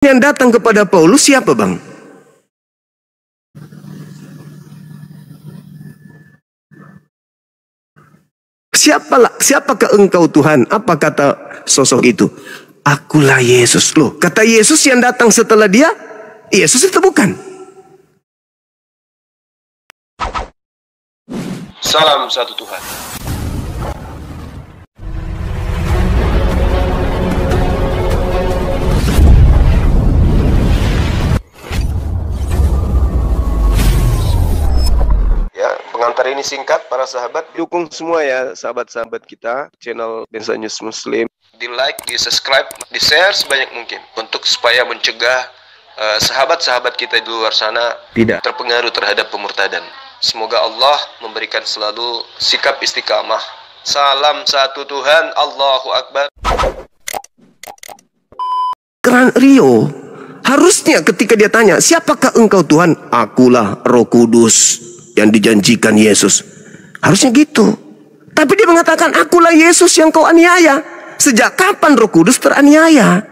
Yang datang kepada Paulus siapa, Bang? Siapakah engkau Tuhan? Apa kata sosok itu? Akulah Yesus. Loh, kata Yesus yang datang setelah dia, Yesus itu bukan. Salam satu Tuhan. Ya, pengantar ini singkat para sahabat. Dukung semua ya sahabat-sahabat kita channel Bensa News Muslim. Di like, di subscribe, di share sebanyak mungkin untuk supaya mencegah sahabat-sahabat kita di luar sana Tidak terpengaruh terhadap pemurtadan. Semoga Allah memberikan selalu sikap istiqamah. Salam satu Tuhan, Allahu Akbar. Keran Rio, harusnya ketika dia tanya, siapakah engkau Tuhan? Akulah Roh Kudus yang dijanjikan Yesus. Harusnya gitu. Tapi dia mengatakan, akulah Yesus yang kau aniaya. Sejak kapan Roh Kudus teraniaya?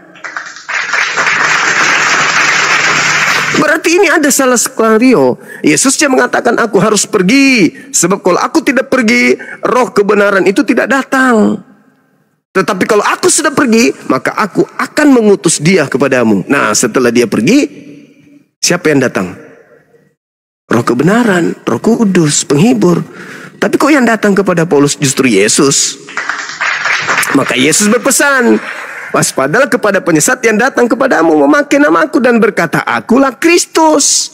Berarti ini ada salah skenario. Yesus dia mengatakan, aku harus pergi. Sebab kalau aku tidak pergi, roh kebenaran itu tidak datang. Tetapi kalau aku sudah pergi, maka aku akan mengutus dia kepadamu. Nah, setelah dia pergi, siapa yang datang? Roh kebenaran, Roh Kudus, penghibur. Tapi kok yang datang kepada Paulus justru Yesus? Maka Yesus berpesan, waspadalah kepada penyesat yang datang kepadamu memakai namaku dan berkata, akulah Kristus.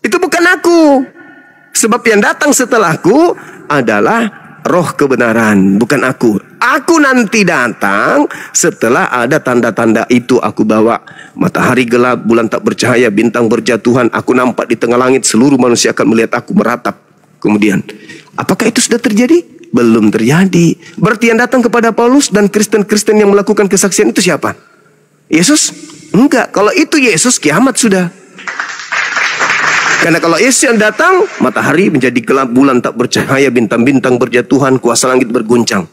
Itu bukan aku. Sebab yang datang setelahku adalah roh kebenaran, bukan aku. Aku nanti datang setelah ada tanda-tanda itu aku bawa. Matahari gelap, bulan tak bercahaya, bintang berjatuhan. Aku nampak di tengah langit, seluruh manusia akan melihat aku meratap. Kemudian, apakah itu sudah terjadi? Belum terjadi. Berarti yang datang kepada Paulus dan Kristen-Kristen yang melakukan kesaksian itu siapa? Yesus? Enggak. Kalau itu Yesus, kiamat sudah. Karena kalau Yesus yang datang, matahari menjadi gelap, bulan tak bercahaya, bintang-bintang berjatuhan, kuasa langit berguncang.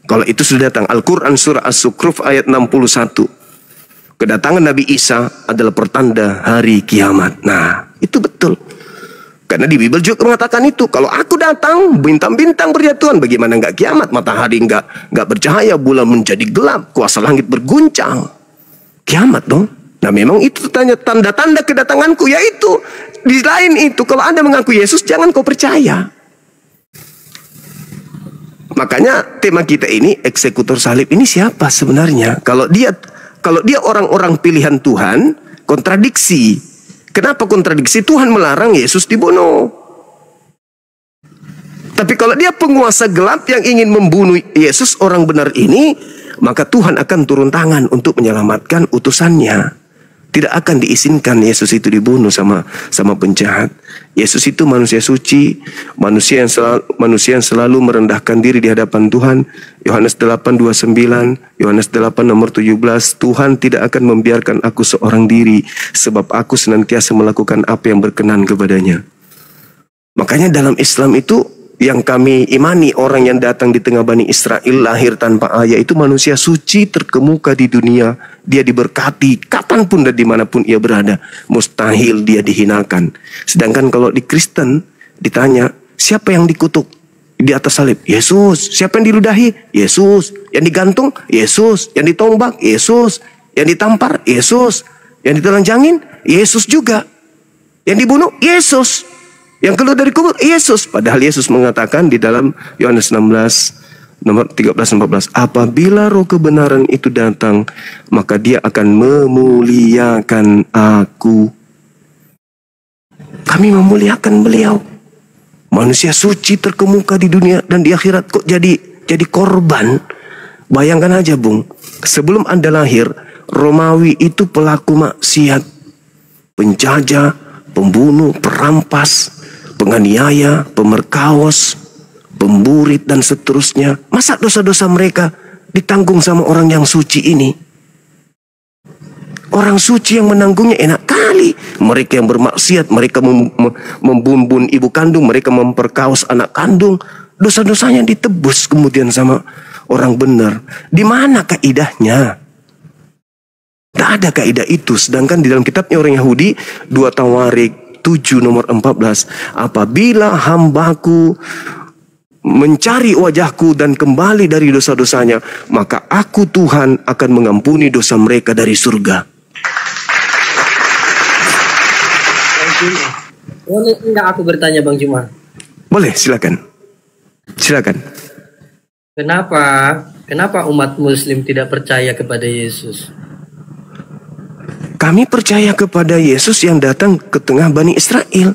Kalau itu sudah datang. Al-Quran surah As-Sukruf ayat 61. Kedatangan Nabi Isa adalah pertanda hari kiamat. Nah, itu betul. Karena di Bible juga mengatakan itu. Kalau aku datang, bintang-bintang berjatuhan. Bagaimana enggak kiamat? Matahari enggak bercahaya, bulan menjadi gelap, kuasa langit berguncang. Kiamat dong. Nah, memang itu tanda-tanda kedatanganku, yaitu di lain itu. Kalau Anda mengaku Yesus, jangan kau percaya. Makanya tema kita ini, eksekutor salib ini siapa sebenarnya? Kalau dia orang-orang pilihan Tuhan, kontradiksi. Kenapa kontradiksi? Tuhan melarang Yesus dibunuh. Tapi kalau dia penguasa gelap yang ingin membunuh Yesus orang benar ini, maka Tuhan akan turun tangan untuk menyelamatkan utusannya. Tidak akan diizinkan Yesus itu dibunuh sama penjahat. Yesus itu manusia suci, manusia yang selalu merendahkan diri di hadapan Tuhan. Yohanes 8:29, Yohanes 8 nomor 17, Tuhan tidak akan membiarkan aku seorang diri, sebab aku senantiasa melakukan apa yang berkenan kepadanya. Makanya dalam Islam itu yang kami imani, orang yang datang di tengah Bani Israel lahir tanpa ayah itu manusia suci terkemuka di dunia. Dia diberkati kapanpun dan dimanapun ia berada. Mustahil dia dihinakan. Sedangkan kalau di Kristen ditanya, siapa yang dikutuk di atas salib? Yesus. Siapa yang diludahi? Yesus. Yang digantung? Yesus. Yang ditombak? Yesus. Yang ditampar? Yesus. Yang ditelanjangin? Yesus juga. Yang dibunuh? Yesus. Yang keluar dari kubur? Yesus. Padahal Yesus mengatakan di dalam Yohanes 16 nomor 13-14, apabila roh kebenaran itu datang, maka dia akan memuliakan aku. Kami memuliakan beliau. Manusia suci terkemuka di dunia dan di akhirat kok jadi korban. Bayangkan aja, Bung. Sebelum Anda lahir, Romawi itu pelaku maksiat, penjajah, pembunuh, perampas, penganiaya, pemerkawos, pemburit dan seterusnya. Masa dosa-dosa mereka ditanggung sama orang yang suci ini? Orang suci yang menanggungnya enak kali. Mereka yang bermaksiat, mereka membunuh ibu kandung, mereka memperkaos anak kandung. Dosa-dosanya ditebus kemudian sama orang benar. Di mana kaidahnya? Tidak ada kaidah itu. Sedangkan di dalam kitabnya orang Yahudi 2 Tawarik 7 nomor 14, apabila hambaku mencari wajahku dan kembali dari dosa-dosanya, maka aku Tuhan akan mengampuni dosa mereka dari surga. Boleh enggak aku bertanya Bang Juma? Boleh, silakan. Silakan. Kenapa umat muslim tidak percaya kepada Yesus? Kami percaya kepada Yesus yang datang ke tengah Bani Israel.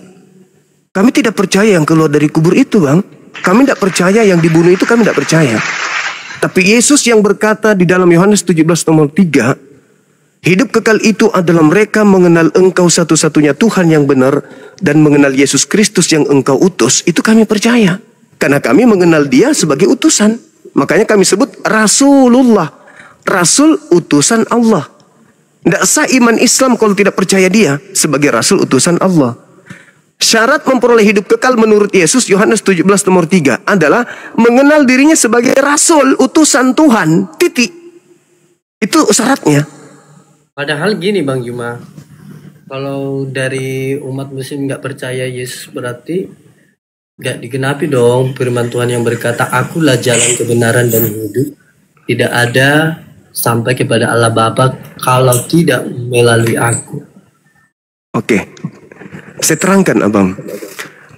Kami tidak percaya yang keluar dari kubur itu, Bang. Kami tidak percaya yang dibunuh itu, kami tidak percaya. Tapi Yesus yang berkata di dalam Yohanes 17 nomor 3, hidup kekal itu adalah mereka mengenal Engkau satu-satunya Tuhan yang benar dan mengenal Yesus Kristus yang Engkau utus. Itu kami percaya. Karena kami mengenal Dia sebagai utusan. Makanya kami sebut Rasulullah. Rasul utusan Allah. Tidak sah iman Islam kalau tidak percaya Dia sebagai Rasul utusan Allah. Syarat memperoleh hidup kekal menurut Yesus Yohanes 17 nomor 3 adalah mengenal dirinya sebagai Rasul utusan Tuhan. Titik. Itu syaratnya. Padahal gini Bang Juma, kalau dari umat muslim nggak percaya Yesus berarti nggak digenapi dong firman Tuhan yang berkata, akulah jalan kebenaran dan hidup. Tidak ada sampai kepada Allah Bapa kalau tidak melalui aku. Oke. Saya terangkan abang.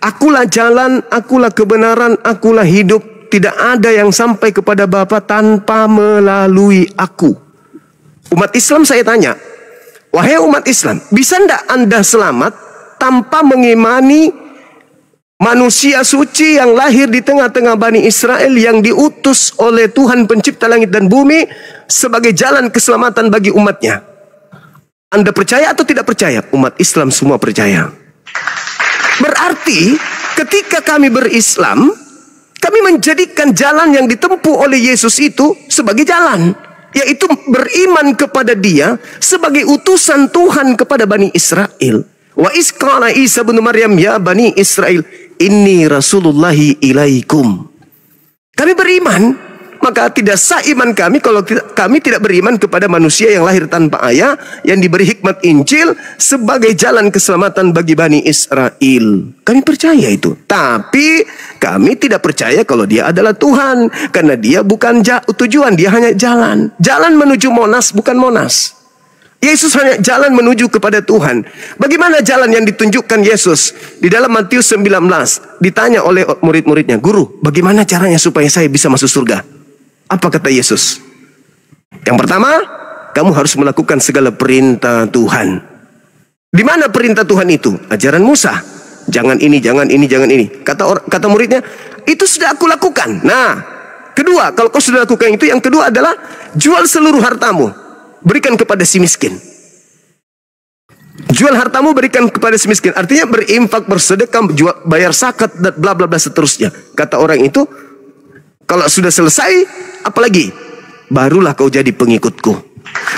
Akulah jalan, akulah kebenaran, akulah hidup. Tidak ada yang sampai kepada Bapa tanpa melalui aku. Umat Islam saya tanya, wahai umat Islam, bisa tidak Anda selamat tanpa mengimani manusia suci yang lahir di tengah-tengah Bani Israel yang diutus oleh Tuhan pencipta langit dan bumi sebagai jalan keselamatan bagi umatnya? Anda percaya atau tidak percaya? Umat Islam semua percaya. Berarti ketika kami berislam, kami menjadikan jalan yang ditempuh oleh Yesus itu sebagai jalan, yaitu beriman kepada Dia sebagai utusan Tuhan kepada Bani Israel. Wa isqala Isa bin Maryam ya Bani Israel, inni rasulullahi ilaikum. Kami beriman, maka tidak sah iman kami kalau kami tidak beriman kepada manusia yang lahir tanpa ayah, yang diberi hikmat Injil sebagai jalan keselamatan bagi Bani Israel. Kami percaya itu. Tapi kami tidak percaya kalau Dia adalah Tuhan, karena Dia bukan tujuan, Dia hanya jalan. Jalan menuju Monas, bukan Monas. Yesus hanya jalan menuju kepada Tuhan. Bagaimana jalan yang ditunjukkan Yesus? Di dalam Matius 19 ditanya oleh murid-muridnya, guru, bagaimana caranya supaya saya bisa masuk surga? Apa kata Yesus? Yang pertama, kamu harus melakukan segala perintah Tuhan. Di mana perintah Tuhan itu? Ajaran Musa. Jangan ini, jangan ini, jangan ini. Kata muridnya, itu sudah aku lakukan. Nah, kedua, kalau kau sudah lakukan itu, yang kedua adalah jual seluruh hartamu, berikan kepada si miskin. Jual hartamu, berikan kepada si miskin. Artinya berinfak, bersedekah, bayar zakat, dan bla bla bla seterusnya. Kata orang itu, kalau sudah selesai, apalagi? Barulah kau jadi pengikutku.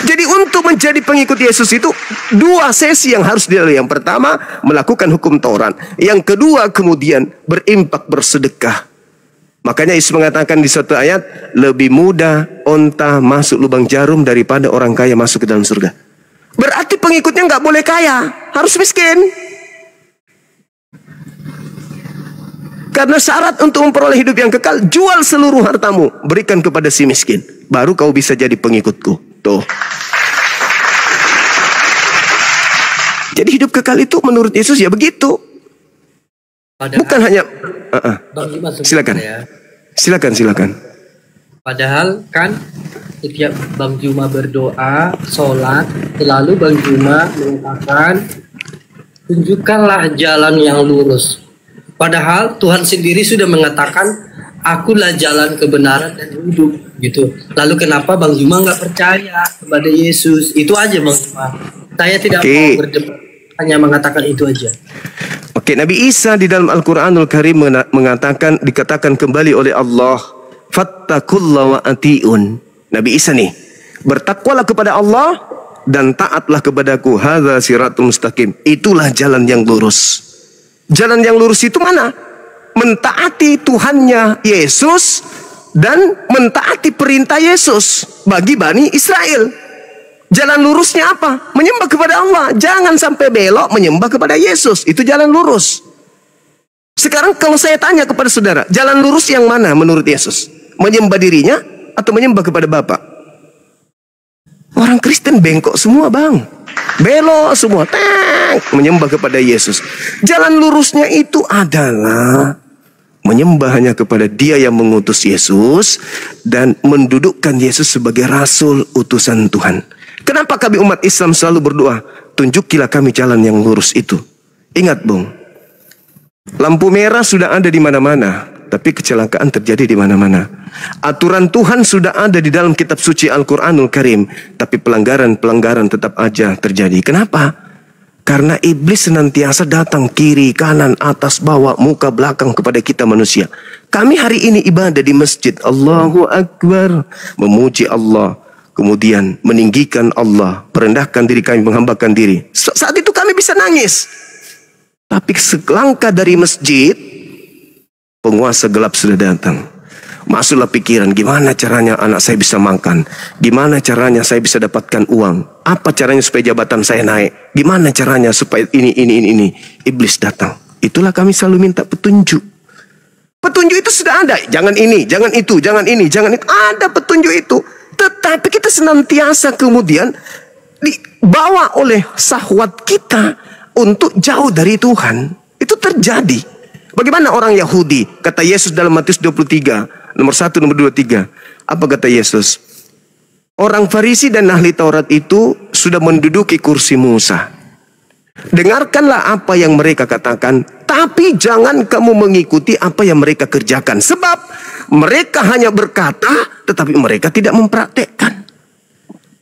Jadi untuk menjadi pengikut Yesus itu dua sesi yang harus dilalui. Yang pertama, melakukan hukum Taurat. Yang kedua, kemudian berinfak, bersedekah. Makanya Yesus mengatakan di suatu ayat, lebih mudah onta masuk lubang jarum daripada orang kaya masuk ke dalam surga. Berarti pengikutnya nggak boleh kaya, harus miskin. Karena syarat untuk memperoleh hidup yang kekal, jual seluruh hartamu, berikan kepada si miskin. Baru kau bisa jadi pengikutku. Tuh. Jadi hidup kekal itu menurut Yesus ya begitu. Bukan hanya silakan. Ya. Silakan. Padahal kan setiap Bang Juma berdoa, sholat, selalu Bang Juma mengatakan, tunjukkanlah jalan yang lurus. Padahal Tuhan sendiri sudah mengatakan, akulah jalan kebenaran dan hidup, gitu. Lalu kenapa Bang Juma nggak percaya kepada Yesus? Itu aja Bang Juma. Saya tidak mau berdebat, hanya mengatakan itu aja. Oke, Nabi Isa di dalam Al-Quranul Karim dikatakan kembali oleh Allah, fattakullah wa ati'un. Nabi Isa nih, bertakwalah kepada Allah dan taatlah kepadaku. Hadza siratul mustaqim. Itulah jalan yang lurus. Jalan yang lurus itu mana? Mentaati Tuhannya Yesus dan mentaati perintah Yesus bagi Bani Israel. Jalan lurusnya apa? Menyembah kepada Allah. Jangan sampai belok menyembah kepada Yesus. Itu jalan lurus. Sekarang kalau saya tanya kepada saudara, jalan lurus yang mana menurut Yesus? Menyembah dirinya atau menyembah kepada Bapa? Orang Kristen bengkok semua, Bang. Belok semua. Menyembah kepada Yesus. Jalan lurusnya itu adalah menyembah hanya kepada Dia yang mengutus Yesus dan mendudukkan Yesus sebagai rasul utusan Tuhan. Kenapa kami umat Islam selalu berdoa, tunjukilah kami jalan yang lurus itu. Ingat, Bung, lampu merah sudah ada di mana-mana, tapi kecelakaan terjadi di mana-mana. Aturan Tuhan sudah ada di dalam kitab suci Al-Quranul Karim, tapi pelanggaran-pelanggaran tetap aja terjadi. Kenapa? Karena iblis senantiasa datang kiri, kanan, atas, bawah, muka, belakang kepada kita manusia. Kami hari ini ibadah di masjid, Allahu Akbar, memuji Allah, kemudian meninggikan Allah, merendahkan diri kami, menghambakan diri. Saat itu kami bisa nangis. Tapi selangkah dari masjid, penguasa gelap sudah datang. Masuklah pikiran, gimana caranya anak saya bisa makan? Gimana caranya saya bisa dapatkan uang? Apa caranya supaya jabatan saya naik? Gimana caranya supaya ini? Iblis datang. Itulah kami selalu minta petunjuk. Petunjuk itu sudah ada. Jangan ini, jangan itu, jangan ini, jangan itu. Ada petunjuk itu. Tetapi kita senantiasa kemudian dibawa oleh syahwat kita untuk jauh dari Tuhan. Itu terjadi. Bagaimana orang Yahudi? Kata Yesus dalam Matius 23. Nomor 1, nomor 2, 3. Apa kata Yesus? Orang Farisi dan ahli Taurat itu sudah menduduki kursi Musa. Dengarkanlah apa yang mereka katakan, tapi jangan kamu mengikuti apa yang mereka kerjakan. Sebab mereka hanya berkata, tetapi mereka tidak mempraktekkan.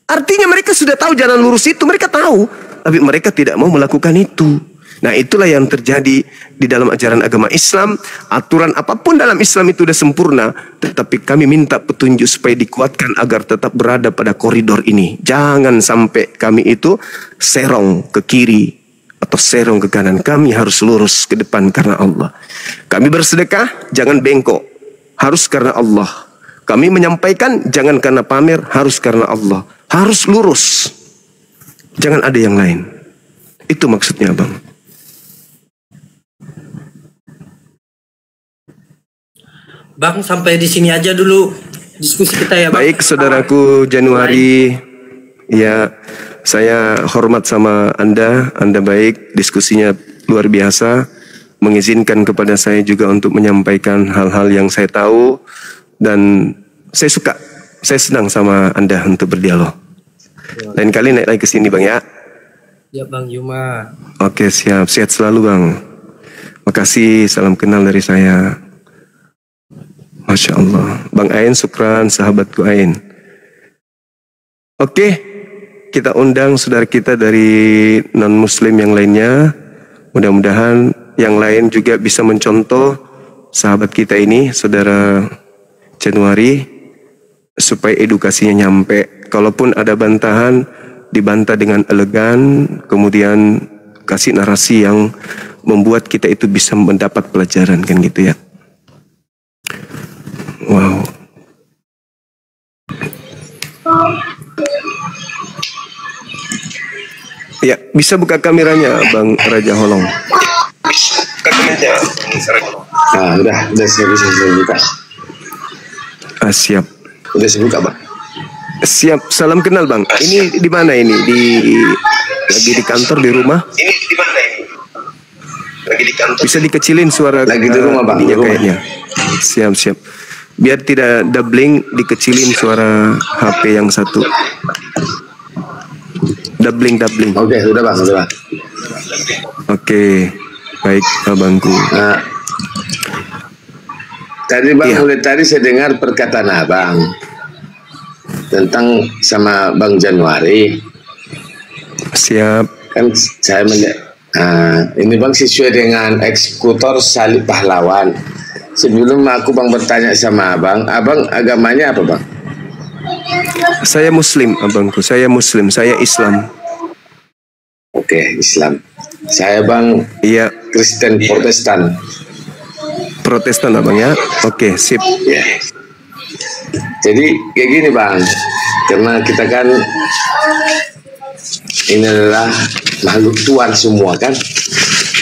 Artinya mereka sudah tahu jalan lurus itu, mereka tahu, tapi mereka tidak mau melakukan itu. Nah, itulah yang terjadi di dalam ajaran agama Islam. Aturan apapun dalam Islam itu sudah sempurna, tetapi kami minta petunjuk supaya dikuatkan agar tetap berada pada koridor ini. Jangan sampai kami itu serong ke kiri atau serong ke kanan. Kami harus lurus ke depan karena Allah. Kami bersedekah, jangan bengkok. Harus karena Allah. Kami menyampaikan, jangan karena pamer, harus karena Allah. Harus lurus. Jangan ada yang lain. Itu maksudnya, Bang. Bang, sampai di sini aja dulu diskusi kita ya, Bang. Baik, saudaraku Januari. Ya, saya hormat sama Anda. Anda baik, diskusinya luar biasa. Mengizinkan kepada saya juga untuk menyampaikan hal-hal yang saya tahu. Dan saya suka, saya senang sama Anda untuk berdialog. Lain kali naik lagi ke sini, Bang, ya. Ya, Bang Juma. Oke, siap. Sehat selalu, Bang. Makasih, salam kenal dari saya. Masya Allah. Bang Ain, syukran, sahabatku Ain. Oke, kita undang saudara kita dari non-muslim yang lainnya. Mudah-mudahan yang lain juga bisa mencontoh sahabat kita ini, saudara Januari, supaya edukasinya nyampe. Kalaupun ada bantahan, dibantah dengan elegan, kemudian kasih narasi yang membuat kita itu bisa mendapat pelajaran, kan gitu ya. Wow. Ya, bisa buka kameranya, Bang Raja Holong. Buka kameranya, Nah, udah saya bisa buka. Siap. Udah saya buka, Bang. Siap, salam kenal, Bang. Ini di mana ini? Lagi di kantor, di rumah? Ini di mana ini? Lagi di kantor. Bisa dikecilin suara Lagi di rumah, Bang. Di rumah. Kayaknya. Siap, siap. Biar tidak doubling, dikecilin suara HP yang satu. Doubling. Oke, sudah, Bang, sudah. Oke, baik, abangku. Nah, tadi Bang, Iya. mulai tadi saya dengar perkataan Abang tentang sama Bang Januari. Siap. Kan saya ini Bang sesuai dengan eksekutor salib pahlawan. Sebelum aku Bang bertanya sama Abang agamanya apa, Bang? Saya Muslim, abangku. Saya Muslim, saya Islam. Oke, Islam. Saya Bang Iya, Kristen Protestan. Protestan, abang ya. Oke, sip. Ya. Jadi kayak gini, Bang. Karena kita kan ini adalah makhluk Tuhan semua kan.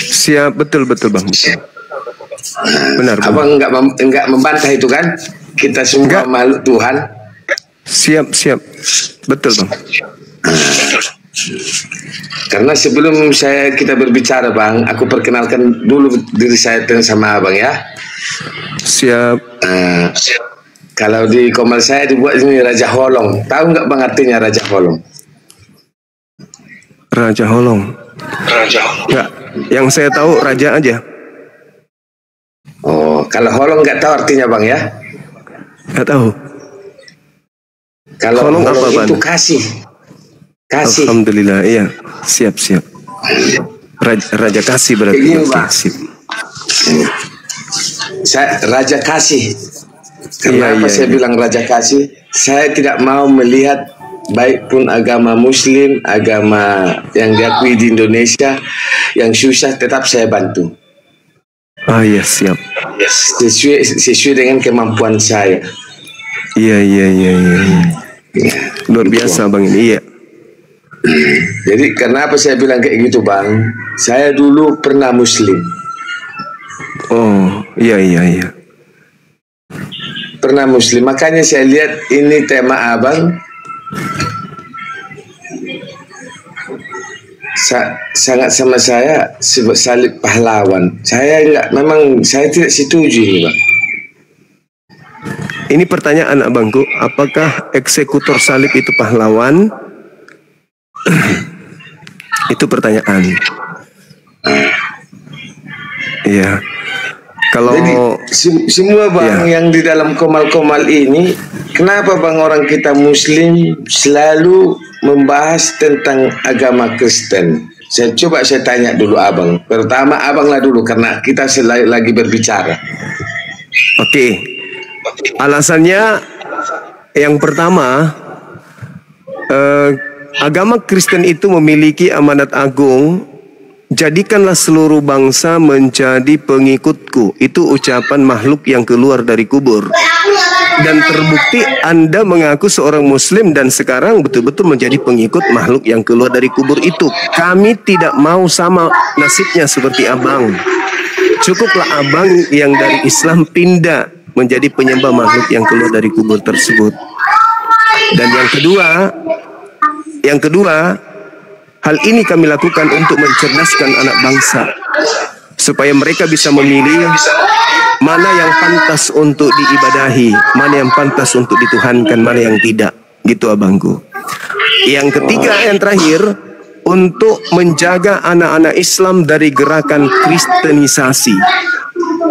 Siap, betul Bang. Betul. Benar. Abang enggak membantah itu kan? Kita semua makhluk Tuhan. Siap. Betul Bang. Karena sebelum kita berbicara Bang, aku perkenalkan dulu diri saya sama Abang ya. Siap. Kalau di Komal saya dibuat ini Raja Holong. Tahu nggak Bang artinya Raja Holong? Raja Holong. Nggak, yang saya tahu raja aja. Oh, kalau Holong nggak tahu artinya Bang ya? Nggak tahu. Kalau Holong apa itu Bang? kasih. Alhamdulillah, iya. Siap. Raja kasih berarti. Begini, Oke, Bang. sip. Saya Raja Kasih. Kenapa saya bilang Raja Kasih? Saya tidak mau melihat baik pun agama Muslim, agama yang diakui di Indonesia, yang susah tetap saya bantu. Iya, siap. Sesuai dengan kemampuan saya. Iya. Luar biasa Bang ini. Iya. Jadi kenapa saya bilang kayak gitu Bang? Saya dulu pernah Muslim. Oh, iya. Pernah Muslim, makanya saya lihat ini tema Abang sangat sama saya salib pahlawan. Saya tidak setuju ini Bang. Ini pertanyaan abangku, apakah eksekutor salib itu pahlawan? Itu pertanyaan. Iya. Kalau jadi semua Bang yang di dalam komal-komal ini, kenapa Bang orang kita Muslim selalu membahas tentang agama Kristen? Saya tanya dulu Abang. Pertama Abang lah dulu karena kita lagi berbicara. Oke. Alasannya yang pertama, agama Kristen itu memiliki amanat agung. Jadikanlah seluruh bangsa menjadi pengikutku. Itu ucapan makhluk yang keluar dari kubur. Dan terbukti Anda mengaku seorang Muslim dan sekarang betul-betul menjadi pengikut makhluk yang keluar dari kubur itu. Kami tidak mau sama nasibnya seperti abang. Cukuplah abang yang dari Islam pindah menjadi penyembah makhluk yang keluar dari kubur tersebut. Dan yang kedua, hal ini kami lakukan untuk mencerdaskan anak bangsa supaya mereka bisa memilih mana yang pantas untuk diibadahi, mana yang pantas untuk dituhankan, mana yang tidak. Gitu abangku. Yang ketiga, yang terakhir, untuk menjaga anak-anak Islam dari gerakan kristenisasi.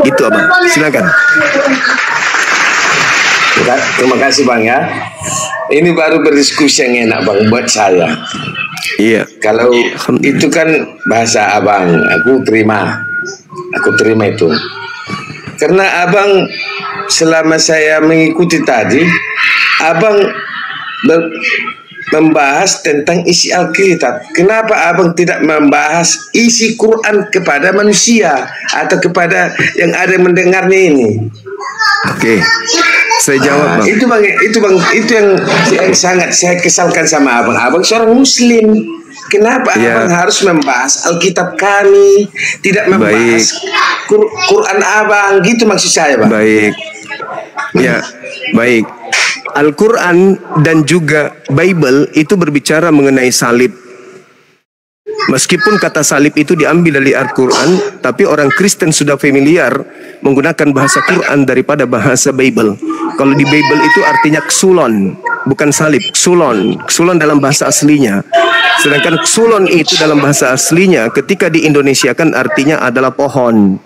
Gitu abang. Silakan. Terima kasih Bang ya. Ini baru berdiskusi yang enak Bang buat saya. Iya. Kalau itu kan bahasa Abang, aku terima itu. Karena Abang selama saya mengikuti tadi, Abang membahas tentang isi Alkitab. Kenapa Abang tidak membahas isi Quran kepada manusia atau kepada yang ada mendengarnya ini? Oke. Saya jawab Bang. Itu yang sangat saya kesalkan sama Abang. Abang seorang Muslim. Kenapa Abang harus membahas Alkitab kami, tidak membahas Quran Abang? Gitu maksud saya Bang. Baik. Ya, baik. Al-Quran dan juga Bible itu berbicara mengenai salib. Meskipun kata salib itu diambil dari Al-Quran, tapi orang Kristen sudah familiar menggunakan bahasa Quran daripada bahasa Bible. Kalau di Bible itu artinya ksulon, bukan salib, ksulon. Ksulon dalam bahasa aslinya. Sedangkan ksulon itu dalam bahasa aslinya ketika di Indonesia kan artinya adalah pohon.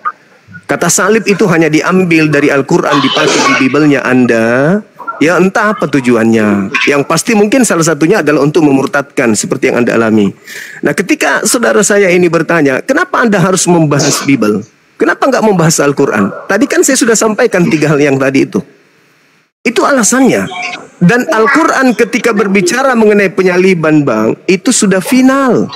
Kata salib itu hanya diambil dari Al-Quran, dipakai di Bible-nya Anda. Ya entah apa tujuannya. Yang pasti mungkin salah satunya adalah untuk memurtadkan seperti yang Anda alami. Nah ketika saudara saya ini bertanya, kenapa Anda harus membahas Bible? Kenapa nggak membahas Al-Quran? Tadi kan saya sudah sampaikan 3 hal yang tadi itu. Itu alasannya. Dan Al-Quran ketika berbicara mengenai penyaliban Bang, itu sudah final.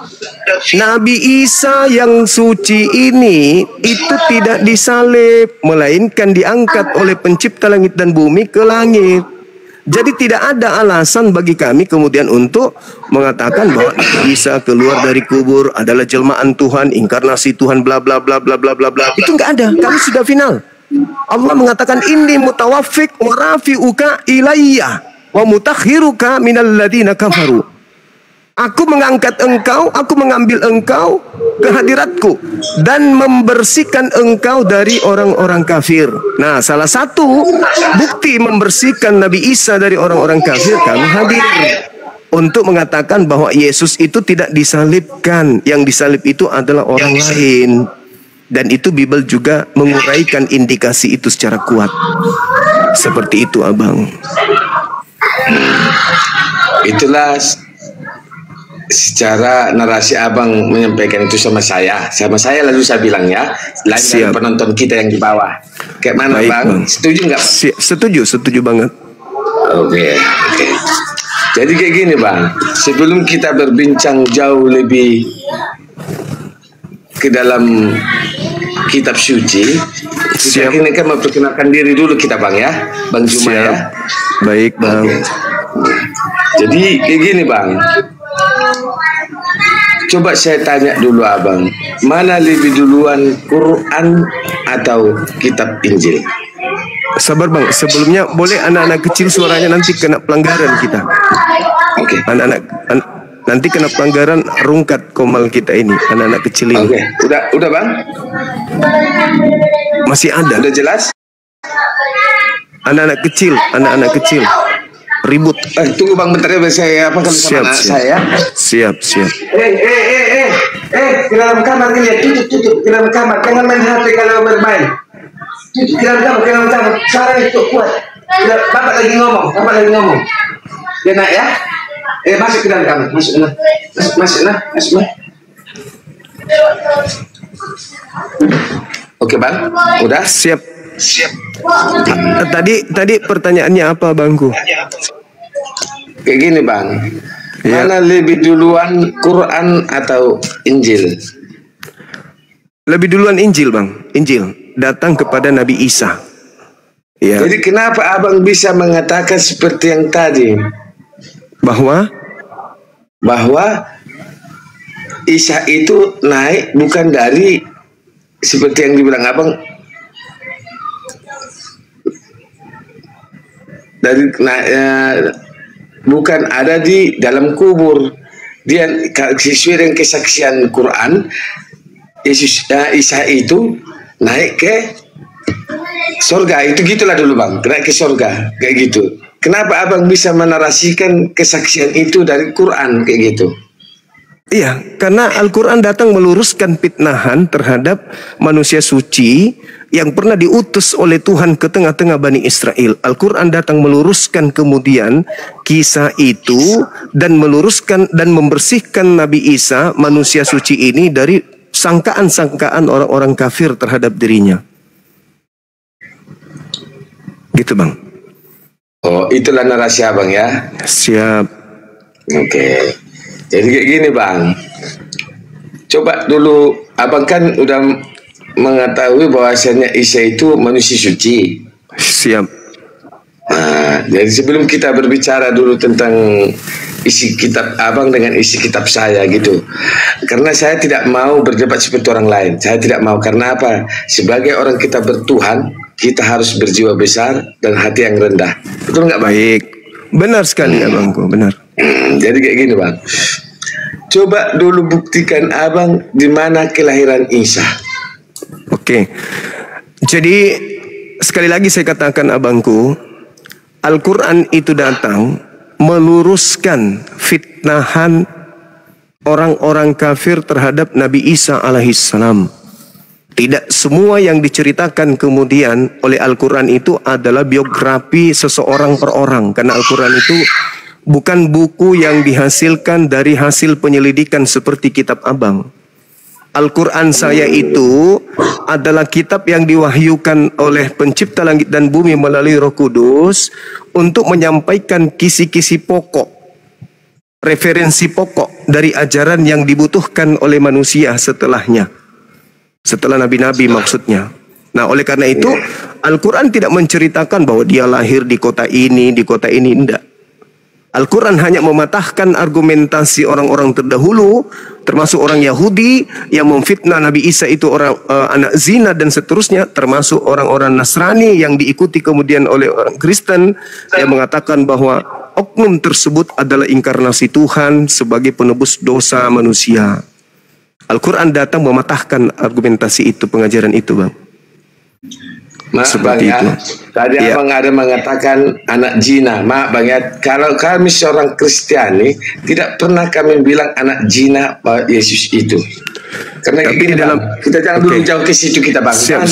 Nabi Isa yang suci ini itu tidak disalib, melainkan diangkat oleh pencipta langit dan bumi ke langit. Jadi tidak ada alasan bagi kami kemudian untuk mengatakan bahwa Isa keluar dari kubur adalah jelmaan Tuhan, inkarnasi Tuhan, bla bla bla bla bla bla bla. Itu nggak ada. Kami sudah final. Allah mengatakan inni mutawaffik wa rafi'uka ilayya wa mutakhiruka minal ladina kafaru. Aku mengangkat engkau, aku mengambil engkau ke hadiratku dan membersihkan engkau dari orang-orang kafir. Nah, salah satu bukti membersihkan Nabi Isa dari orang-orang kafir, kami hadir untuk mengatakan bahwa Yesus itu tidak disalibkan. Yang disalib itu adalah orang lain. Dan itu Bible juga menguraikan indikasi itu secara kuat. Seperti itu, Abang. Itulah secara narasi Abang menyampaikan itu sama saya lalu saya bilang ya, lain dari penonton kita yang di bawah. Kayak mana? Baik, Bang? Setuju nggak? Setuju banget. Oke. Jadi kayak gini, Bang, sebelum kita berbincang jauh lebih ke dalam kitab suci, kita ini kan memperkenalkan diri dulu kita, Bang, ya, Bang Juma. Ya. Baik, Bang. Jadi kayak gini, Bang, coba saya tanya dulu Abang, mana lebih duluan, Quran atau kitab Injil? Sabar, Bang, sebelumnya boleh anak-anak kecil suaranya nanti kena pelanggaran kita. Oke. Nanti kena pelanggaran rungkat komal kita ini, anak-anak kecil ini. Oke. Udah, Bang? Masih ada. Udah jelas? Anak-anak kecil ribut. Tunggu Bang bentar ya, saya apa sama anak saya. Siap. Ke dalam kamar ini, tutup ke dalam kamar, jangan main HP kalau bermain. Tutup ke dalam kamar, suara itu kuat. Bapak lagi ngomong. Ya nak ya. Masuk ke dalam kamar, masuk. Oke, Bang, udah? Siap. Tadi pertanyaannya apa, Bangku? Kayak gini, Bang. Mana lebih duluan, Quran atau Injil? Lebih duluan Injil, Bang. Injil datang kepada Nabi Isa. Ya. Jadi kenapa Abang bisa mengatakan seperti yang tadi? Bahwa Isa itu naik bukan dari seperti yang dibilang Abang, dari bukan ada di dalam kubur. Dia sesuai dengan kesaksian Quran, Isa itu naik ke surga. Itu gitulah dulu, Bang, naik ke surga kayak gitu. Kenapa Abang bisa menarasikan kesaksian itu dari Quran kayak gitu? Iya, karena Al-Quran datang meluruskan fitnahan terhadap manusia suci yang pernah diutus oleh Tuhan ke tengah-tengah Bani Israel. Al-Quran datang meluruskan kemudian kisah itu dan meluruskan dan membersihkan Nabi Isa, manusia suci ini, dari sangkaan-sangkaan orang-orang kafir terhadap dirinya. Gitu, Bang. Oh, itulah narasi Abang ya. Siap. Oke. Jadi kayak gini, Bang. Coba dulu, Abang kan udah mengetahui bahwasanya Isa itu manusia suci. Siap. Nah, jadi sebelum kita berbicara dulu tentang isi kitab Abang dengan isi kitab saya gitu, karena saya tidak mau berdebat seperti orang lain. Saya tidak mau, karena apa? Sebagai orang kita bertuhan, kita harus berjiwa besar dan hati yang rendah. Betul nggak, Bang? Baik. Benar sekali, Abangku, benar. Jadi kayak gini, Bang. Coba dulu buktikan Abang di mana kelahiran Isa. Oke. Jadi sekali lagi saya katakan, Abangku, Al-Quran itu datang meluruskan fitnahan orang-orang kafir terhadap Nabi Isa alaihissalam. Tidak semua yang diceritakan kemudian oleh Al-Quran itu adalah biografi seseorang per orang. Karena Al-Quran itu bukan buku yang dihasilkan dari hasil penyelidikan seperti kitab Abang. Al-Quran saya itu adalah kitab yang diwahyukan oleh pencipta langit dan bumi melalui Roh Kudus untuk menyampaikan kisi-kisi pokok, referensi pokok dari ajaran yang dibutuhkan oleh manusia setelahnya. Setelah nabi-nabi maksudnya. Nah, oleh karena itu Al-Quran tidak menceritakan bahwa dia lahir di kota ini, tidak. Al-Quran hanya mematahkan argumentasi orang-orang terdahulu, termasuk orang Yahudi yang memfitnah Nabi Isa itu orang anak zina dan seterusnya, termasuk orang-orang Nasrani yang diikuti kemudian oleh orang Kristen yang mengatakan bahwa oknum tersebut adalah inkarnasi Tuhan sebagai penebus dosa manusia. Al-Quran datang mematahkan argumentasi itu, pengajaran itu, Bang. Seperti itu. Tadi abang ada mengatakan anak zina. Bang ya, kalau kami seorang Kristiani tidak pernah kami bilang anak zina Yesus itu. Karena begini dalam kita jangan dulu jauh ke situ kita bang. Siap.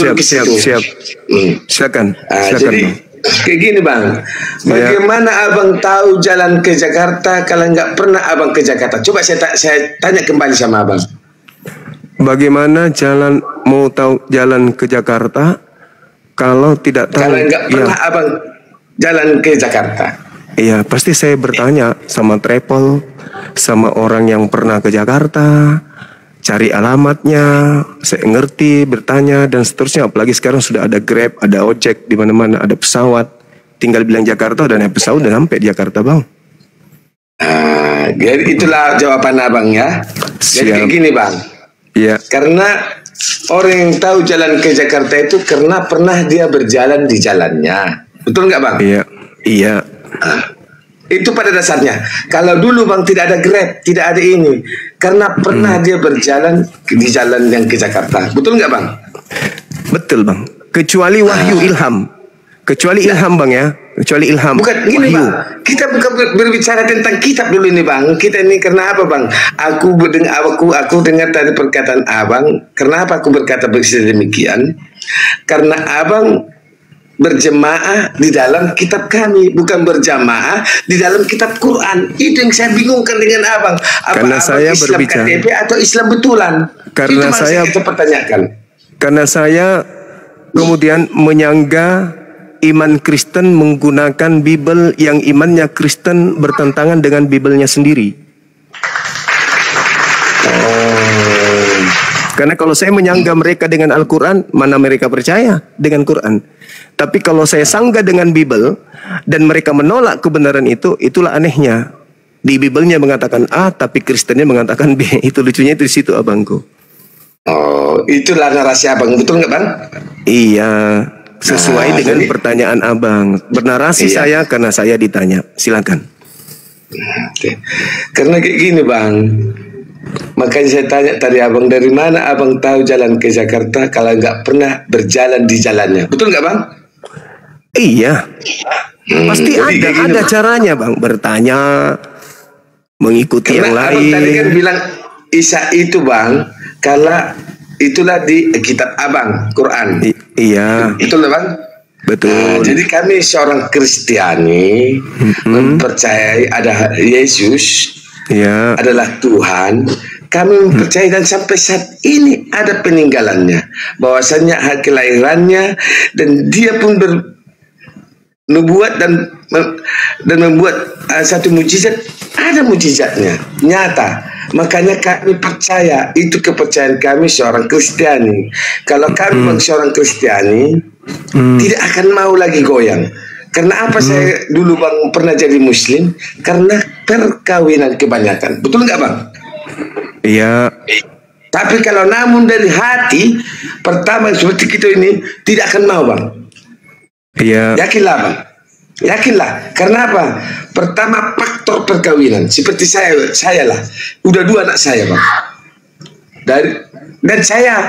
Silakan. Jadi kayak gini bang, bagaimana abang tahu jalan ke Jakarta kalau nggak pernah abang ke Jakarta? Coba saya tanya kembali sama abang. Bagaimana mau tahu jalan ke Jakarta? Kalau tidak tahu, kalau nggak pernah abang jalan ke Jakarta. Iya, pasti saya bertanya sama travel, sama orang yang pernah ke Jakarta, cari alamatnya, saya ngerti, bertanya dan seterusnya. Apalagi sekarang sudah ada Grab, ada ojek di mana-mana, ada pesawat. Tinggal bilang Jakarta dan naik pesawat dan sampai di Jakarta, Bang. Jadi itulah jawaban abang ya. Jadi kayak gini bang. Iya. Karena orang yang tahu jalan ke Jakarta itu karena pernah dia berjalan di jalannya. Betul nggak bang? Iya. Itu pada dasarnya. Kalau dulu bang tidak ada Grab, tidak ada ini, karena pernah dia berjalan di jalan yang ke Jakarta. Betul nggak bang? Betul bang. Kecuali wahyu ilham. Kecuali ilham bang ya. Kecuali ilham. Bukan gini bang. Kita bukan berbicara tentang kitab dulu ini bang. Kita ini karena apa bang? Aku dengar tadi perkataan abang. Kenapa aku berkata demikian? Karena abang berjemaah di dalam kitab kami, bukan berjamaah di dalam kitab Quran. Itu yang saya bingungkan dengan abang. Karena saya Islam berbicara KTP atau Islam betulan? Karena itu saya pertanyakan. Karena saya kemudian menyangga iman Kristen menggunakan Bible yang imannya Kristen bertentangan dengan Bible-nya sendiri. Karena kalau saya menyangga mereka dengan Al-Quran, mana mereka percaya dengan Quran. Tapi kalau saya sanggah dengan Bible dan mereka menolak kebenaran itu, itulah anehnya. Di Bible-nya mengatakan A, tapi Kristennya mengatakan B. Itu lucunya itu di situ abangku. Oh, itulah narasi abang, betul nggak bang? Iya, sesuai dengan pertanyaan abang. Bernarasi saya karena saya ditanya. Silakan. Karena kayak gini bang. Makanya saya tanya tadi abang, dari mana abang tahu jalan ke Jakarta kalau nggak pernah berjalan di jalannya? Betul nggak bang? Iya. Pasti ada caranya bang. Bertanya, mengikuti yang lain. Abang tadi kan bilang Isa itu bang, kalau itulah di kitab abang Quran. Iya. Itulah bang. Betul. Jadi kami seorang Kristiani mempercayai ada Yesus. Ya. Adalah Tuhan. Kami mempercayai dan sampai saat ini ada peninggalannya, bahwasanya hak kelahirannya, dan dia pun bernubuat dan membuat satu mujizat. Ada mujizatnya nyata. Makanya kami percaya, itu kepercayaan kami seorang Kristiani. Kalau kami seorang Kristiani tidak akan mau lagi goyang. Karena apa saya dulu bang pernah jadi Muslim? Karena perkawinan kebanyakan. Betul nggak bang? Iya. Tapi kalau namun dari hati, pertama seperti kita ini tidak akan mau bang. Iya. Yakinlah bang. Yakinlah. Karena apa? Pertama faktor perkawinan. Seperti saya lah. Udah 2 anak saya bang. Dan saya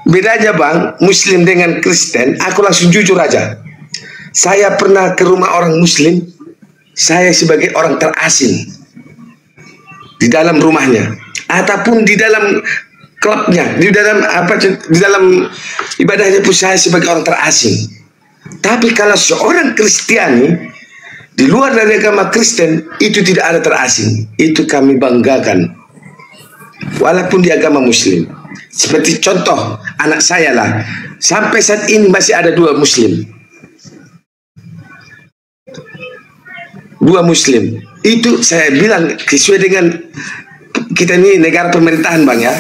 bedanya bang, Muslim dengan Kristen. Aku langsung jujur aja. Saya pernah ke rumah orang Muslim, saya sebagai orang terasing di dalam rumahnya, ataupun di dalam klubnya, di dalam ibadahnya pun saya sebagai orang terasing. Tapi kalau seorang Kristiani di luar dari agama Kristen itu tidak ada terasing, itu kami banggakan, walaupun di agama Muslim. Seperti contoh anak saya lah, sampai saat ini masih ada 2 Muslim. 2 Muslim. Itu saya bilang sesuai dengan kita ini negara pemerintahan bang ya,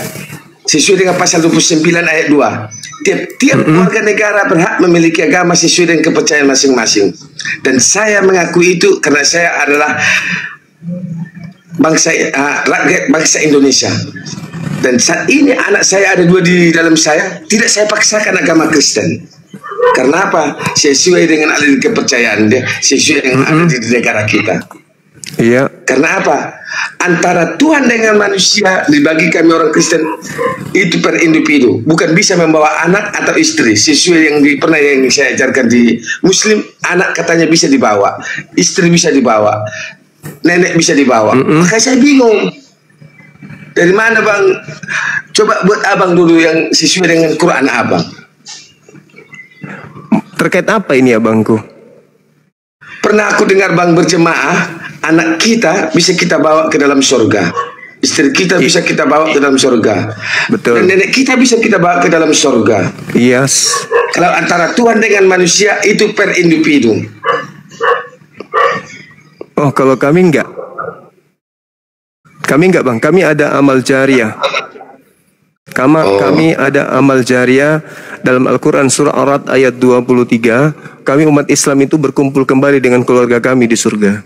sesuai dengan pasal 29 ayat 2. Tiap warga negara berhak memiliki agama sesuai dengan kepercayaan masing-masing. Dan saya mengakui itu karena saya adalah rakyat bangsa Indonesia. Dan saat ini anak saya ada 2 di dalam saya, tidak saya paksakan agama Kristen. Karena apa? Sesuai dengan alur kepercayaan dia, sesuai dengan ada di negara kita. Iya. Karena apa? Antara Tuhan dengan manusia dibagi kami orang Kristen itu per individu, bukan bisa membawa anak atau istri sesuai yang pernah yang saya ajarkan di Muslim. Anak katanya bisa dibawa, istri bisa dibawa, nenek bisa dibawa. Maka saya bingung, dari mana bang? Coba buat abang dulu yang sesuai dengan Quran abang. Terkait apa ini abangku? Pernah aku dengar bang berjemaah, anak kita bisa kita bawa ke dalam surga, istri kita bisa kita bawa ke dalam surga, Betul. dan nenek kita bisa kita bawa ke dalam surga. Yes. Kalau antara Tuhan dengan manusia itu per individu. Oh, kalau kami enggak. Kami enggak bang, kami ada amal jariah. Kami ada amal jariah dalam Al-Quran surah Ar-Ra'd ayat 23. Kami umat Islam itu berkumpul kembali dengan keluarga kami di surga.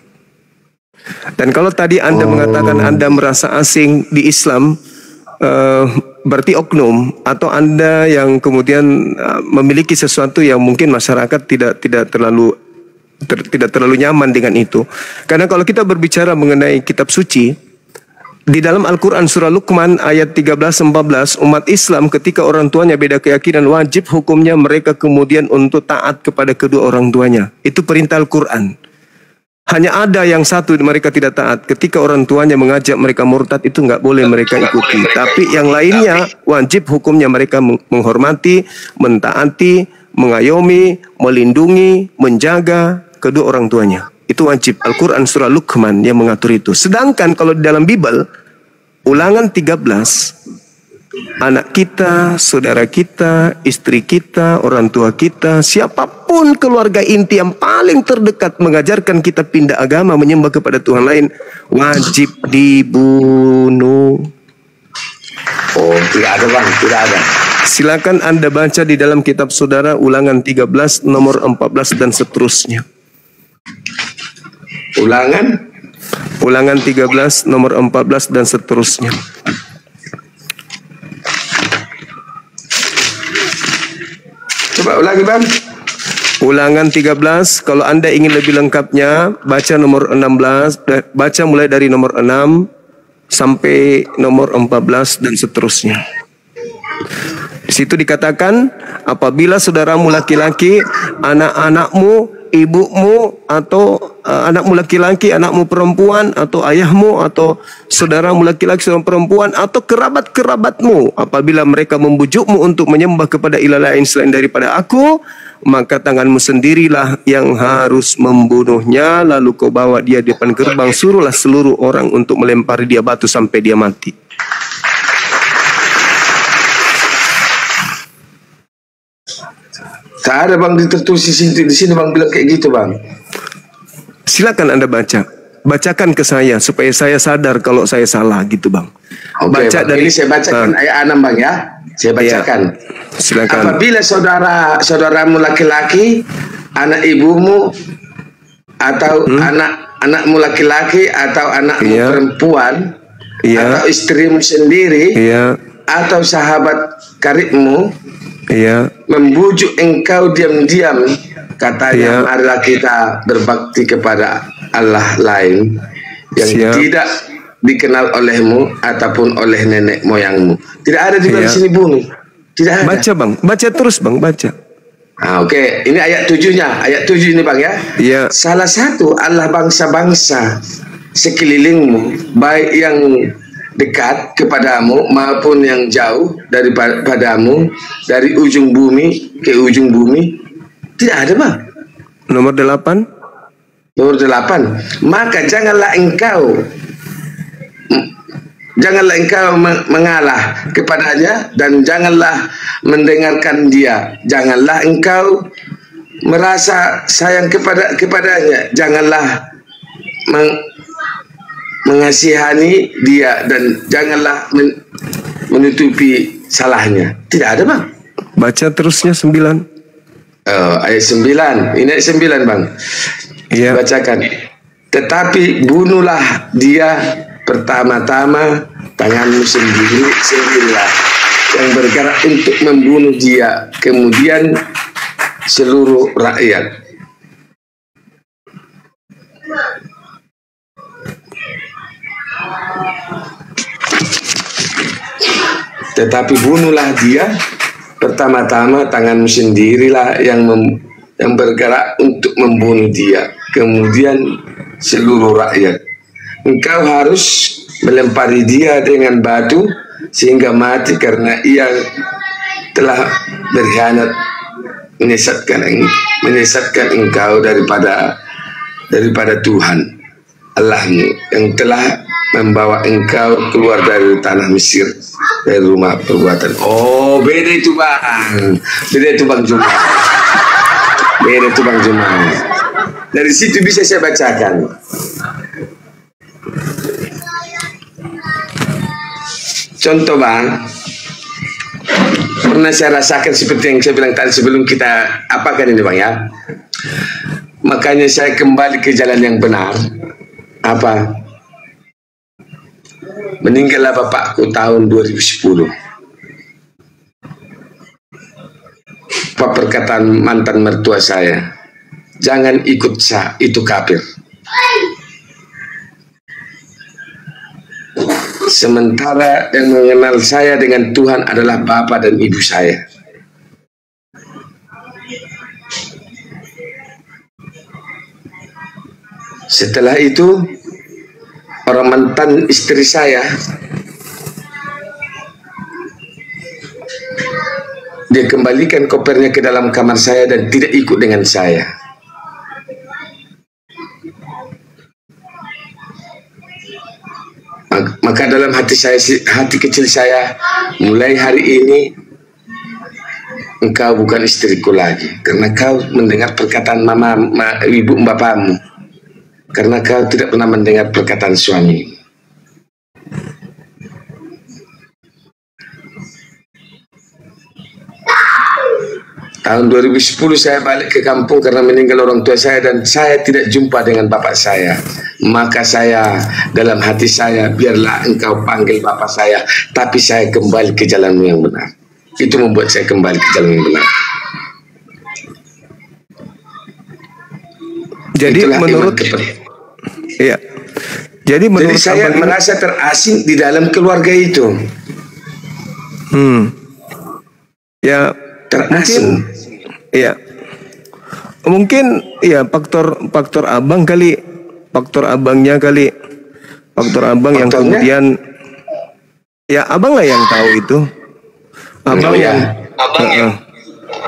Dan kalau tadi Anda mengatakan Anda merasa asing di Islam, berarti oknum atau Anda yang kemudian memiliki sesuatu yang mungkin masyarakat tidak terlalu nyaman dengan itu. Karena kalau kita berbicara mengenai kitab suci, di dalam Al-Quran surah Luqman ayat 13-14, umat Islam ketika orang tuanya beda keyakinan, wajib hukumnya mereka kemudian untuk taat kepada kedua orang tuanya. Itu perintah Al-Quran. Hanya ada yang satu mereka tidak taat, ketika orang tuanya mengajak mereka murtad, itu nggak boleh mereka ikuti. Tapi yang lainnya wajib hukumnya mereka menghormati, mentaati, mengayomi, melindungi, menjaga kedua orang tuanya. Itu wajib. Al-Quran surah Luqman yang mengatur itu. Sedangkan kalau di dalam Bible, Ulangan 13, anak kita, saudara kita, istri kita, orang tua kita, siapapun keluarga inti yang paling terdekat mengajarkan kita pindah agama, menyembah kepada Tuhan lain, wajib dibunuh. Oh, tidak ada bang, tidak ada. Silakan Anda baca di dalam kitab saudara Ulangan 13 nomor 14 dan seterusnya. Ulangan 13 nomor 14 dan seterusnya. Coba ulangi bang. Ulangan 13, kalau Anda ingin lebih lengkapnya, baca nomor 16, baca mulai dari nomor 6 sampai nomor 14 dan seterusnya. Di situ dikatakan, apabila saudaramu laki-laki, anak-anakmu, ibumu, atau anakmu laki-laki, anakmu perempuan, atau ayahmu, atau saudaramu laki-laki, saudara perempuan, atau kerabat-kerabatmu, apabila mereka membujukmu untuk menyembah kepada ilah lain selain daripada aku, maka tanganmu sendirilah yang harus membunuhnya, lalu kau bawa dia di depan gerbang, suruhlah seluruh orang untuk melempari dia batu sampai dia mati. Tak ada bang tertulis di sini bang bilang kayak gitu bang. Silakan Anda baca. Bacakan ke saya supaya saya sadar kalau saya salah gitu bang. Oke, baca bang. dari Ini saya bacakan ayat 6 bang ya. Saya bacakan. Ya. Silakan. Apabila saudaramu laki-laki, anak ibumu, atau anakmu laki-laki, atau anakmu perempuan, atau istrimu sendiri, atau sahabat karibmu, membujuk engkau diam-diam, katanya marilah kita berbakti kepada Allah lain yang tidak dikenal olehmu ataupun oleh nenek moyangmu. Tidak ada di sini bunuh. Tidak ada. Baca bang, baca terus bang, baca. Oke, ini ayat 7-nya. Ayat 7 ini bang ya. Salah satu Allah bangsa-bangsa sekelilingmu, baik yang dekat kepadamu maupun yang jauh daripadamu, dari ujung bumi ke ujung bumi, tidak ada bang. Nomor 8. Nomor 8. Maka janganlah engkau mengalah kepadanya, dan janganlah mendengarkan dia. Janganlah engkau merasa sayang kepadanya. Janganlah mengasihani dia, dan janganlah menutupi salahnya. Tidak ada bang. Baca terusnya 9. Ayat 9. Ini ayat 9 bang. Iya. Bacakan. Tetapi bunuhlah dia pertama-tama, tanganmu sendirilah yang bergerak untuk membunuh dia, kemudian seluruh rakyat. Tetapi bunuhlah dia pertama-tama, tanganmu sendirilah yang bergerak untuk membunuh dia, kemudian seluruh rakyat. Engkau harus melempari dia dengan batu sehingga mati, karena ia telah berkhianat, menyesatkan engkau daripada Tuhan Allahmu yang telah membawa engkau keluar dari tanah Mesir, dari rumah perbuatan. Oh, beda itu bang. Beda itu bang Juma. Beda itu bang Juma. Dari situ bisa saya bacakan. Contoh bang, pernah saya rasakan seperti yang saya bilang tadi sebelum kita apakan ini bang ya. Makanya saya kembali ke jalan yang benar. Apa? Meninggallah bapakku tahun 2010. Apa perkataan mantan mertua saya? Jangan ikut sah, itu kafir. Sementara yang mengenal saya dengan Tuhan adalah bapak dan ibu saya. Setelah itu, orang mantan istri saya, dia kembalikan kopernya ke dalam kamar saya dan tidak ikut dengan saya. Maka dalam hati kecil saya, mulai hari ini engkau bukan istriku lagi, karena kau mendengar perkataan ibu bapakmu, karena kau tidak pernah mendengar perkataan suami. Tahun 2010 saya balik ke kampung karena meninggal orang tua saya dan saya tidak jumpa dengan bapak saya. Maka saya dalam hati saya, biarlah engkau panggil bapak saya, tapi saya kembali ke jalanmu yang benar. Itu membuat saya kembali ke jalan yang benar. Jadi itulah menurut iya. Jadi menurut saya merasa terasing di dalam keluarga itu. Ya, terasing. Iya. Mungkin ya faktor abang kali, faktor abangnya kali. Faktor abang yang kemudian ya abang lah yang tahu itu. Abang yang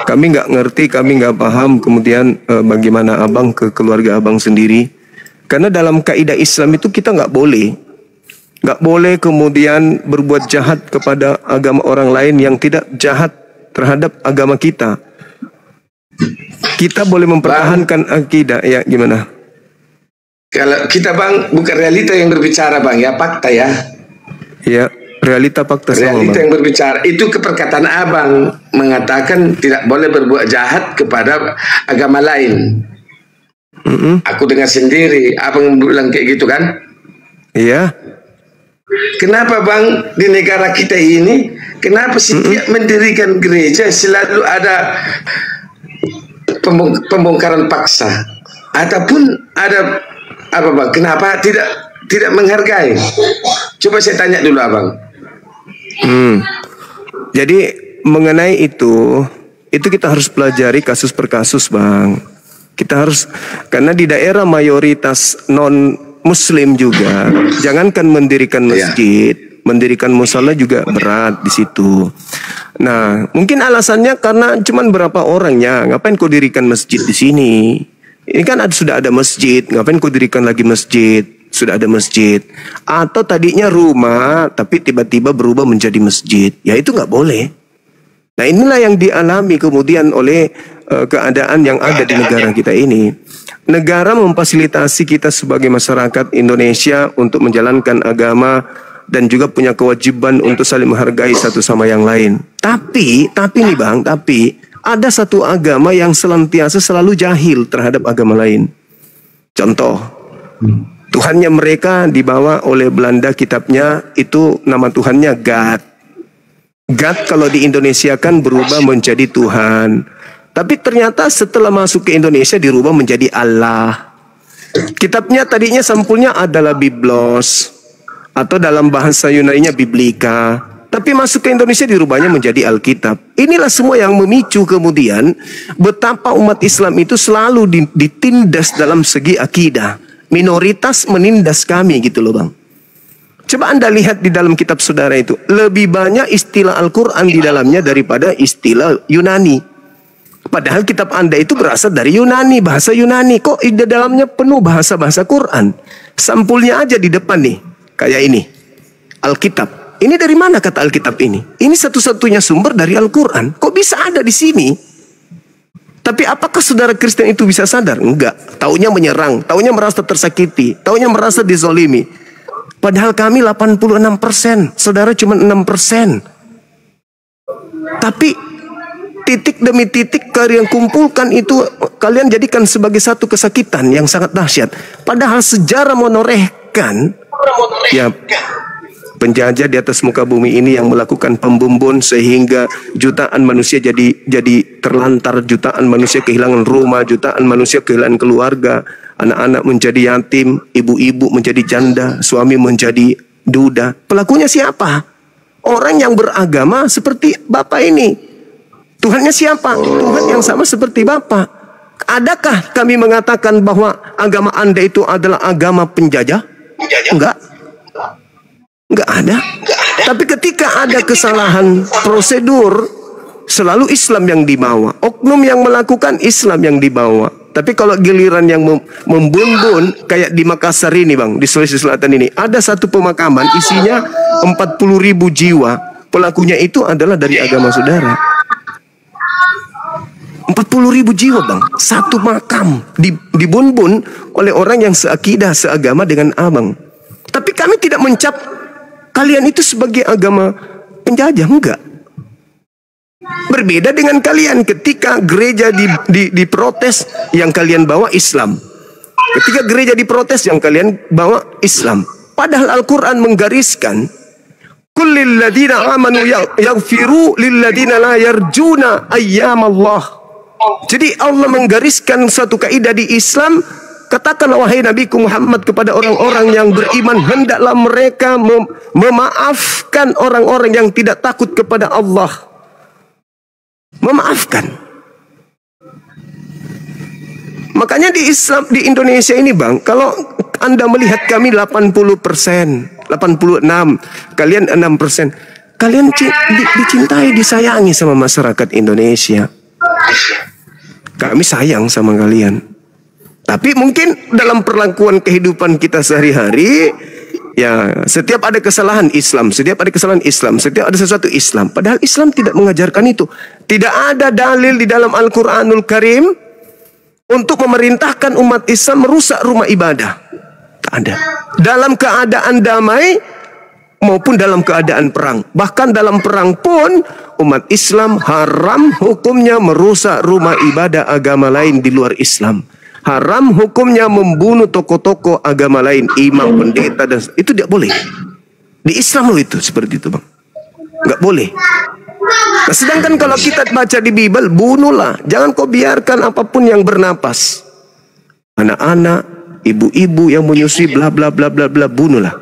kami nggak ngerti, kami nggak paham kemudian bagaimana abang ke keluarga abang sendiri. Karena dalam kaidah Islam itu kita nggak boleh kemudian berbuat jahat kepada agama orang lain yang tidak jahat terhadap agama kita. Kita boleh mempertahankan akidah, ya gimana? Kalau kita bang, bukan realita yang berbicara bang, ya fakta ya. Ya, realita fakta sama realita bang. Yang berbicara itu perkataan abang mengatakan tidak boleh berbuat jahat kepada agama lain. Aku dengar sendiri abang bilang kayak gitu kan? Iya. Kenapa bang di negara kita ini, kenapa setiap mendirikan gereja selalu ada pembongkaran paksa, ataupun ada apa bang? Kenapa tidak menghargai? Coba saya tanya dulu abang. Jadi mengenai itu kita harus pelajari kasus per kasus bang. Kita harus, karena di daerah mayoritas non Muslim juga, jangankan mendirikan masjid, mendirikan musala juga berat di situ. Nah, mungkin alasannya karena cuman berapa orangnya, ngapain kau dirikan masjid di sini? Ini kan sudah ada masjid, ngapain kau dirikan lagi masjid? Sudah ada masjid. Atau tadinya rumah, tapi tiba-tiba berubah menjadi masjid. Ya itu nggak boleh. Nah inilah yang dialami kemudian oleh keadaan yang ada di negara kita ini. Negara memfasilitasi kita sebagai masyarakat Indonesia untuk menjalankan agama dan juga punya kewajiban untuk saling menghargai satu sama yang lain. Tapi nih Bang, ada satu agama yang senantiasa selalu jahil terhadap agama lain. Contoh, Tuhannya mereka dibawa oleh Belanda, kitabnya itu nama Tuhannya God. God kalau di Indonesia kan berubah menjadi Tuhan. Tapi ternyata setelah masuk ke Indonesia dirubah menjadi Allah. Kitabnya tadinya sampulnya adalah Biblos, atau dalam bahasa Yunani-nya Biblika. Tapi masuk ke Indonesia dirubahnya menjadi Alkitab. Inilah semua yang memicu kemudian betapa umat Islam itu selalu ditindas dalam segi akidah. Minoritas menindas kami gitu loh Bang. Coba Anda lihat di dalam kitab saudara itu. Lebih banyak istilah Al-Quran di dalamnya daripada istilah Yunani. Padahal kitab Anda itu berasal dari Yunani, bahasa Yunani. Kok di dalamnya penuh bahasa-bahasa Quran? Sampulnya aja di depan nih. Kayak ini. Alkitab. Ini dari mana kata Alkitab ini? Ini satu-satunya sumber dari Al-Quran. Kok bisa ada di sini? Tapi apakah saudara Kristen itu bisa sadar? Enggak. Taunya menyerang. Taunya merasa tersakiti. Taunya merasa dizolimi. Padahal kami 86%. Saudara cuma 6%. Tapi titik demi titik kalian kumpulkan itu, kalian jadikan sebagai satu kesakitan yang sangat dahsyat. Padahal sejarah menorehkan ya, penjajah di atas muka bumi ini yang melakukan pembumbun sehingga jutaan manusia jadi terlantar, jutaan manusia kehilangan rumah, jutaan manusia kehilangan keluarga, anak-anak menjadi yatim, ibu-ibu menjadi janda, suami menjadi duda. Pelakunya siapa? Orang yang beragama seperti Bapak ini. Tuhannya siapa? Tuhan yang sama seperti Bapak. Adakah kami mengatakan bahwa agama Anda itu adalah agama penjajah? Enggak. Enggak ada. Tapi ketika ada kesalahan prosedur, selalu Islam yang dibawa. Oknum yang melakukan, Islam yang dibawa. Tapi kalau giliran yang membumbun, kayak di Makassar ini Bang, di Sulawesi Selatan ini, ada satu pemakaman isinya 40.000 jiwa. Pelakunya itu adalah dari agama saudara. 40.000 jiwa Bang, satu makam dibumbun oleh orang yang seakidah, seagama dengan abang. Tapi kami tidak mencap kalian itu sebagai agama penjajah, enggak. Berbeda dengan kalian ketika gereja diprotes, yang kalian bawa Islam. Ketika gereja diprotes, yang kalian bawa Islam. Padahal Al-Quran menggariskan, kullil ladina amanu yaghfiru lil ladina la yarjuna ayyamallah. Jadi Allah menggariskan suatu kaidah di Islam. Katakanlah wahai Nabiku Muhammad kepada orang-orang yang beriman, hendaklah mereka memaafkan orang-orang yang tidak takut kepada Allah. Memaafkan. Makanya di Islam di Indonesia ini Bang, kalau Anda melihat kami 80%, 86%, kalian 6%, kalian dicintai, disayangi sama masyarakat Indonesia. Kami sayang sama kalian. Tapi mungkin dalam perlakuan kehidupan kita sehari-hari, ya setiap ada kesalahan Islam, setiap ada kesalahan Islam, setiap ada sesuatu Islam. Padahal Islam tidak mengajarkan itu. Tidak ada dalil di dalam Al-Quranul Karim untuk memerintahkan umat Islam merusak rumah ibadah. Tak ada. Dalam keadaan damai maupun dalam keadaan perang. Bahkan dalam perang pun umat Islam haram hukumnya merusak rumah ibadah agama lain di luar Islam. Haram hukumnya membunuh tokoh-tokoh agama lain, imam, pendeta, dan itu tidak boleh. Di Islam loh itu seperti itu Bang. Nggak boleh. Nah, sedangkan kalau kita baca di Bible, bunuhlah. Jangan kau biarkan apapun yang bernapas. Anak-anak, ibu-ibu yang menyusui, bla bla bla bla bla, bunuhlah.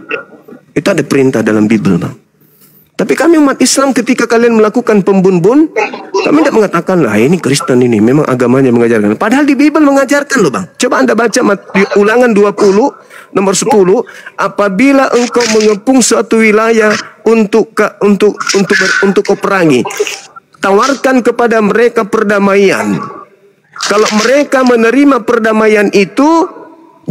Itu ada perintah dalam Bible Bang. Tapi kami umat Islam ketika kalian melakukan pembunuhan, kami tidak mengatakan lah ini Kristen ini memang agamanya mengajarkan. Padahal di Bible mengajarkan loh Bang. Coba Anda baca di Ulangan 20 nomor 10, apabila engkau mengepung suatu wilayah untuk kau perangi, tawarkan kepada mereka perdamaian. Kalau mereka menerima perdamaian itu,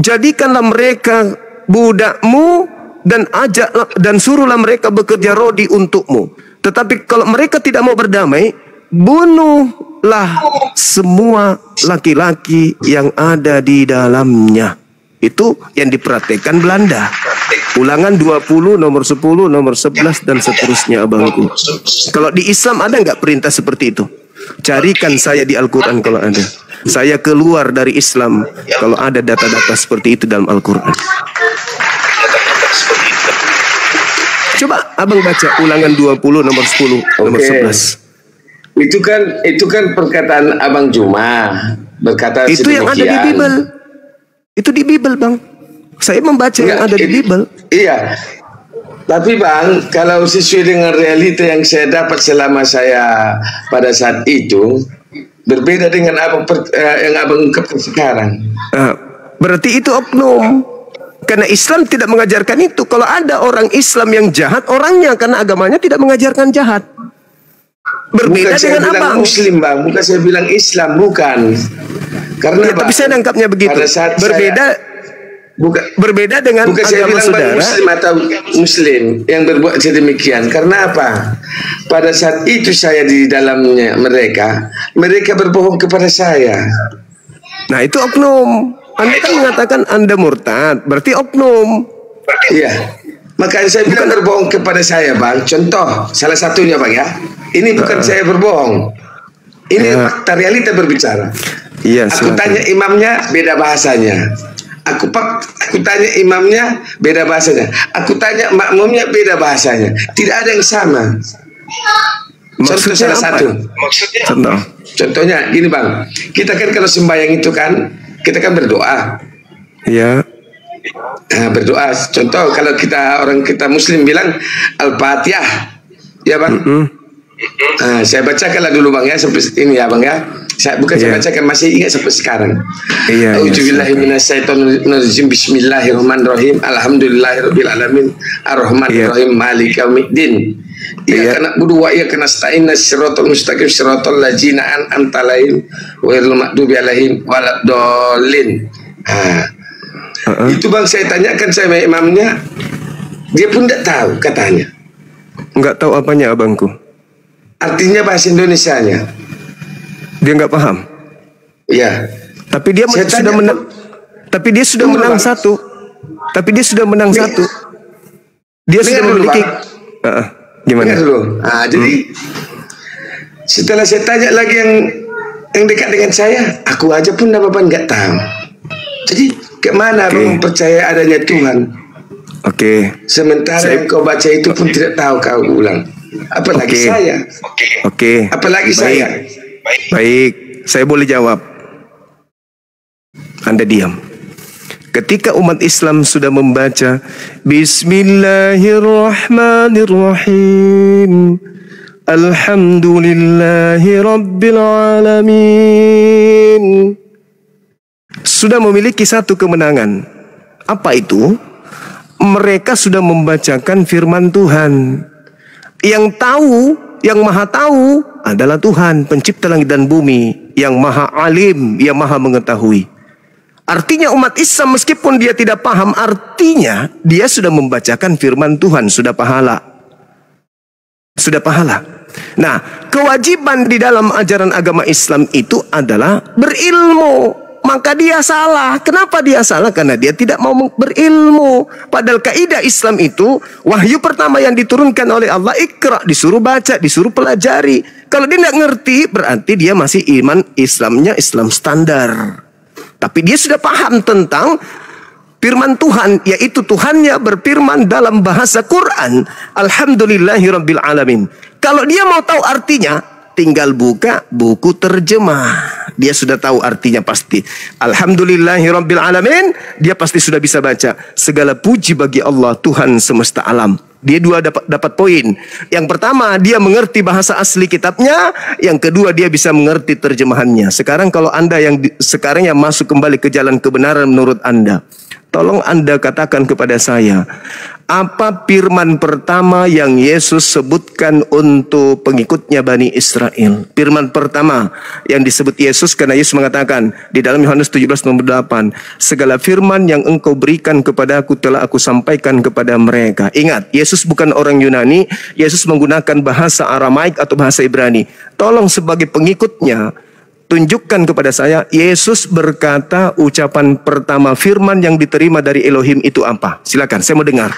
jadikanlah mereka budakmu dan ajaklah dan suruhlah mereka bekerja rodi untukmu. Tetapi kalau mereka tidak mau berdamai, bunuhlah semua laki-laki yang ada di dalamnya. Itu yang diperhatikan Belanda. Ulangan 20, nomor 10, nomor 11, dan seterusnya abangku. Kalau di Islam ada nggak perintah seperti itu? Carikan saya di Al-Quran kalau ada. Saya keluar dari Islam kalau ada data-data seperti itu dalam Al-Quran. Coba abang baca Ulangan 20, nomor 10, nomor 11. Itu kan perkataan Abang Juma berkata itu sedemikian. Yang ada di Bible. Itu di Bible, Bang. Saya membaca yang ada di Bible. Iya. Tapi Bang, kalau sesuai dengan realita yang saya dapat selama saya pada saat itu, berbeda dengan yang Abang ungkapkan sekarang. Berarti itu oknum. Karena Islam tidak mengajarkan itu. Kalau ada orang Islam yang jahat, orangnya, karena agamanya tidak mengajarkan jahat. Berbeda bukan dengan abang. Muslim, Bang. Bukan saya bilang Islam, bukan. Karena tapi saya nangkapnya begitu. Berbeda dengan bukan saya agama bilang saudara. Muslim atau Muslim yang berbuat sedemikian. Karena apa? Pada saat itu saya di dalamnya mereka berbohong kepada saya. Nah itu oknum. Anda kan mengatakan Anda murtad, berarti oknum. Iya. Makanya saya bilang berbohong kepada saya, Bang. Contoh salah satunya, Bang, ya. Ini bukan saya berbohong. Ini fakta realita berbicara. Iya. Aku tanya imamnya, beda bahasanya. Aku tanya imamnya, beda bahasanya. Aku tanya makmumnya, beda bahasanya. Tidak ada yang sama. Contoh salah satu. Contohnya gini, Bang. Kita kan kalau sembahyang itu kan, kita kan berdoa. Iya. Nah, berdoa. Contoh kalau orang kita Muslim bilang Al-Fatihah, ya Bang. Nah, saya bacakanlah dulu, Bang, ya, sampai ini ya, Bang, ya. Saya bacakan, masih ingat sampai sekarang. Iya. A'udzubillahi minasyaitonirrajim. Bismillahirrahmanirrahim. Alhamdulillahirabbil alamin. Arrahmanirrahim. Maliki yaumiddin. Iyyaka na'budu wa iyyaka nasta'in. Shiratal mustaqim shiratal ladzina an'amta 'alaihim ghairil maghdubi 'alaihim waladdallin. Itu, Bang, saya tanyakan sama imamnya, dia pun tidak tahu katanya. Enggak tahu apanya abangku. Artinya bahasa Indonesianya. Dia enggak paham. Iya. Tapi dia sudah menang. Tapi dia sudah menang satu. Tapi dia sudah menang satu. Dia sudah memiliki. Gimana? Jadi setelah saya tanya lagi yang dekat dengan saya, aku aja pun apa-apa nggak tahu. Jadi kemana Bang percaya adanya Tuhan? Sementara yang kau baca itu pun tidak tahu kau ulang. Apalagi saya. Apalagi saya. Baik, saya boleh jawab. Anda diam. Ketika umat Islam sudah membaca Bismillahirrahmanirrahim, Alhamdulillahi Rabbil Alamin, sudah memiliki satu kemenangan. Apa itu? Mereka sudah membacakan firman Tuhan. Yang tahu, yang maha tahu adalah Tuhan, pencipta langit dan bumi, yang maha alim, yang maha mengetahui. Artinya umat Islam meskipun dia tidak paham artinya, dia sudah membacakan firman Tuhan, sudah pahala. Sudah pahala. Nah, kewajiban di dalam ajaran agama Islam itu adalah berilmu. Maka dia salah. Kenapa dia salah? Karena dia tidak mau berilmu. Padahal kaidah Islam itu, wahyu pertama yang diturunkan oleh Allah, Iqra, disuruh baca, disuruh pelajari. Kalau dia tidak ngerti, berarti dia masih iman Islamnya Islam standar. Tapi dia sudah paham tentang firman Tuhan, yaitu Tuhannya berfirman dalam bahasa Quran, Alhamdulillahirabbil alamin. Kalau dia mau tahu artinya, tinggal buka buku terjemah. Dia sudah tahu artinya pasti. Alhamdulillahirabbil alamin, dia pasti sudah bisa baca. Segala puji bagi Allah, Tuhan semesta alam. Dia dua dapat poin. Yang pertama, dia mengerti bahasa asli kitabnya. Yang kedua, dia bisa mengerti terjemahannya. Sekarang kalau Anda yang sekarang yang masuk kembali ke jalan kebenaran menurut Anda, tolong Anda katakan kepada saya, apa firman pertama yang Yesus sebutkan untuk pengikutnya Bani Israel? Firman pertama yang disebut Yesus, karena Yesus mengatakan di dalam Yohanes 17:8, segala firman yang engkau berikan kepadaku telah aku sampaikan kepada mereka. Ingat, Yesus bukan orang Yunani. Yesus menggunakan bahasa Aramaik atau bahasa Ibrani. Tolong sebagai pengikutnya, tunjukkan kepada saya, Yesus berkata ucapan pertama firman yang diterima dari Elohim itu apa? Silakan, saya mau dengar.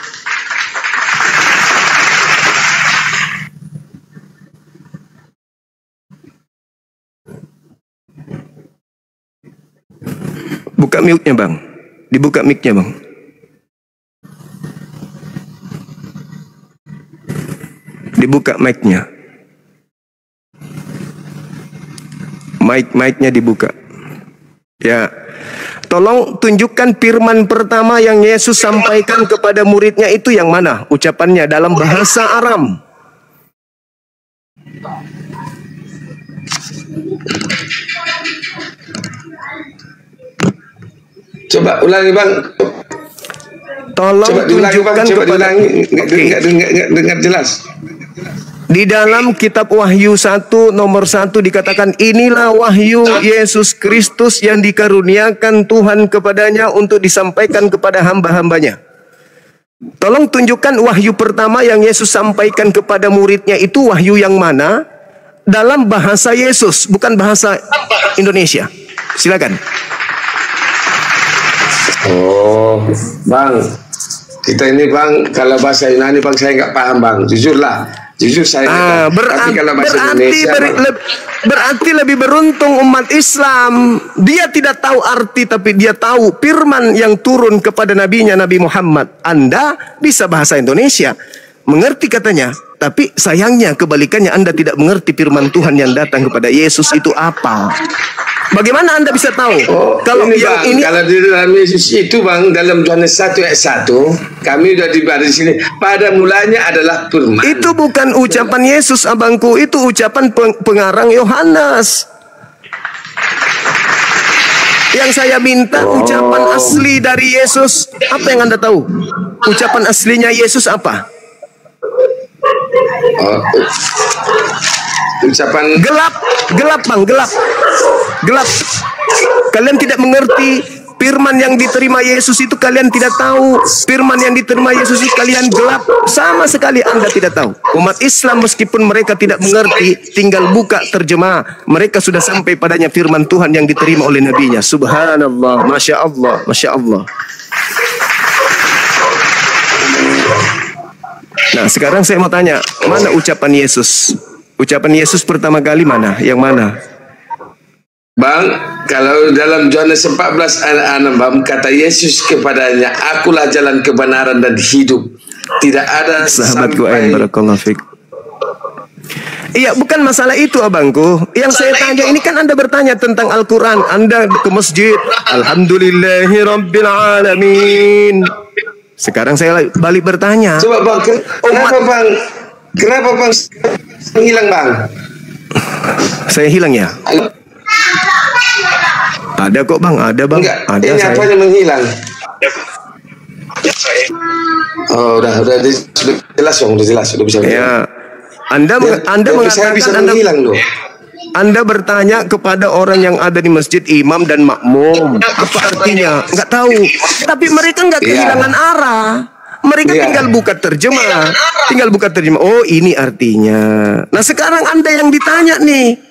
Buka mute-nya bang. Dibuka mic-nya bang. Dibuka mic-nya. Mic-nya dibuka. Ya. Tolong tunjukkan firman pertama yang Yesus sampaikan kepada muridnya itu yang mana? Ucapannya dalam bahasa Aram. Coba ulangi bang. Tolong coba diulangi, tunjukkan bang. Coba kepada nggak dengar jelas. Di dalam kitab Wahyu 1 nomor 1 dikatakan, inilah wahyu Yesus Kristus yang dikaruniakan Tuhan kepadanya untuk disampaikan kepada hamba-hambanya. Tolong tunjukkan wahyu pertama yang Yesus sampaikan kepada muridnya itu wahyu yang mana? Dalam bahasa Yesus, bukan bahasa Indonesia. Silakan. Oh, bang, kita ini bang, kalau bahasa Yunani bang saya nggak paham bang, jujur saya. Berarti lebih beruntung umat Islam. Dia tidak tahu arti, tapi dia tahu firman yang turun kepada nabinya Nabi Muhammad. Anda bisa bahasa Indonesia, mengerti katanya, tapi sayangnya kebalikannya Anda tidak mengerti firman Tuhan yang datang kepada Yesus itu apa. Bagaimana Anda bisa tahu? Kalau di dalam Yesus itu bang, dalam Yohanes 1 ayat 1, kami sudah diberi di sini. Pada mulanya adalah firman. Itu bukan ucapan Yesus abangku, itu ucapan pengarang Yohanes. Yang saya minta ucapan asli dari Yesus. Apa yang Anda tahu? Ucapan aslinya Yesus apa? Ucapan gelap bang, gelap. Kalian tidak mengerti firman yang diterima Yesus itu, kalian tidak tahu firman yang diterima Yesus itu, kalian gelap sama sekali. Anda tidak tahu. Umat Islam meskipun mereka tidak mengerti, tinggal buka terjemah, mereka sudah sampai padanya firman Tuhan yang diterima oleh nabinya. Subhanallah, masya Allah, masya Allah. Nah sekarang saya mau tanya, mana ucapan Yesus? Ucapan Yesus pertama kali mana? Yang mana? Bang, kalau dalam Yohanes 14 ayat 6 bang, kata Yesus kepadanya, akulah jalan kebenaran dan hidup. Tidak ada sahabatku barakallahu fik. Iya, bukan masalah itu abangku. Yang saya tanya ini kan Anda bertanya tentang Al-Quran. Anda ke masjid, alhamdulillahirabbil alamin. Sekarang saya balik bertanya. Coba bang, kenapa bang menghilang bang? Saya hilang ya? Ada kok bang, ada bang. Enggak, ada ini saya. apanya menghilang? Oh, udah jelas bang, udah bisa. Ya, Anda mengatakan bisa Anda menghilang loh. Anda bertanya kepada orang yang ada di masjid, imam dan makmum, apa artinya? Enggak tahu. Tapi mereka enggak kehilangan arah. Mereka tinggal buka terjemah. Oh, ini artinya. Nah, sekarang Anda yang ditanya nih.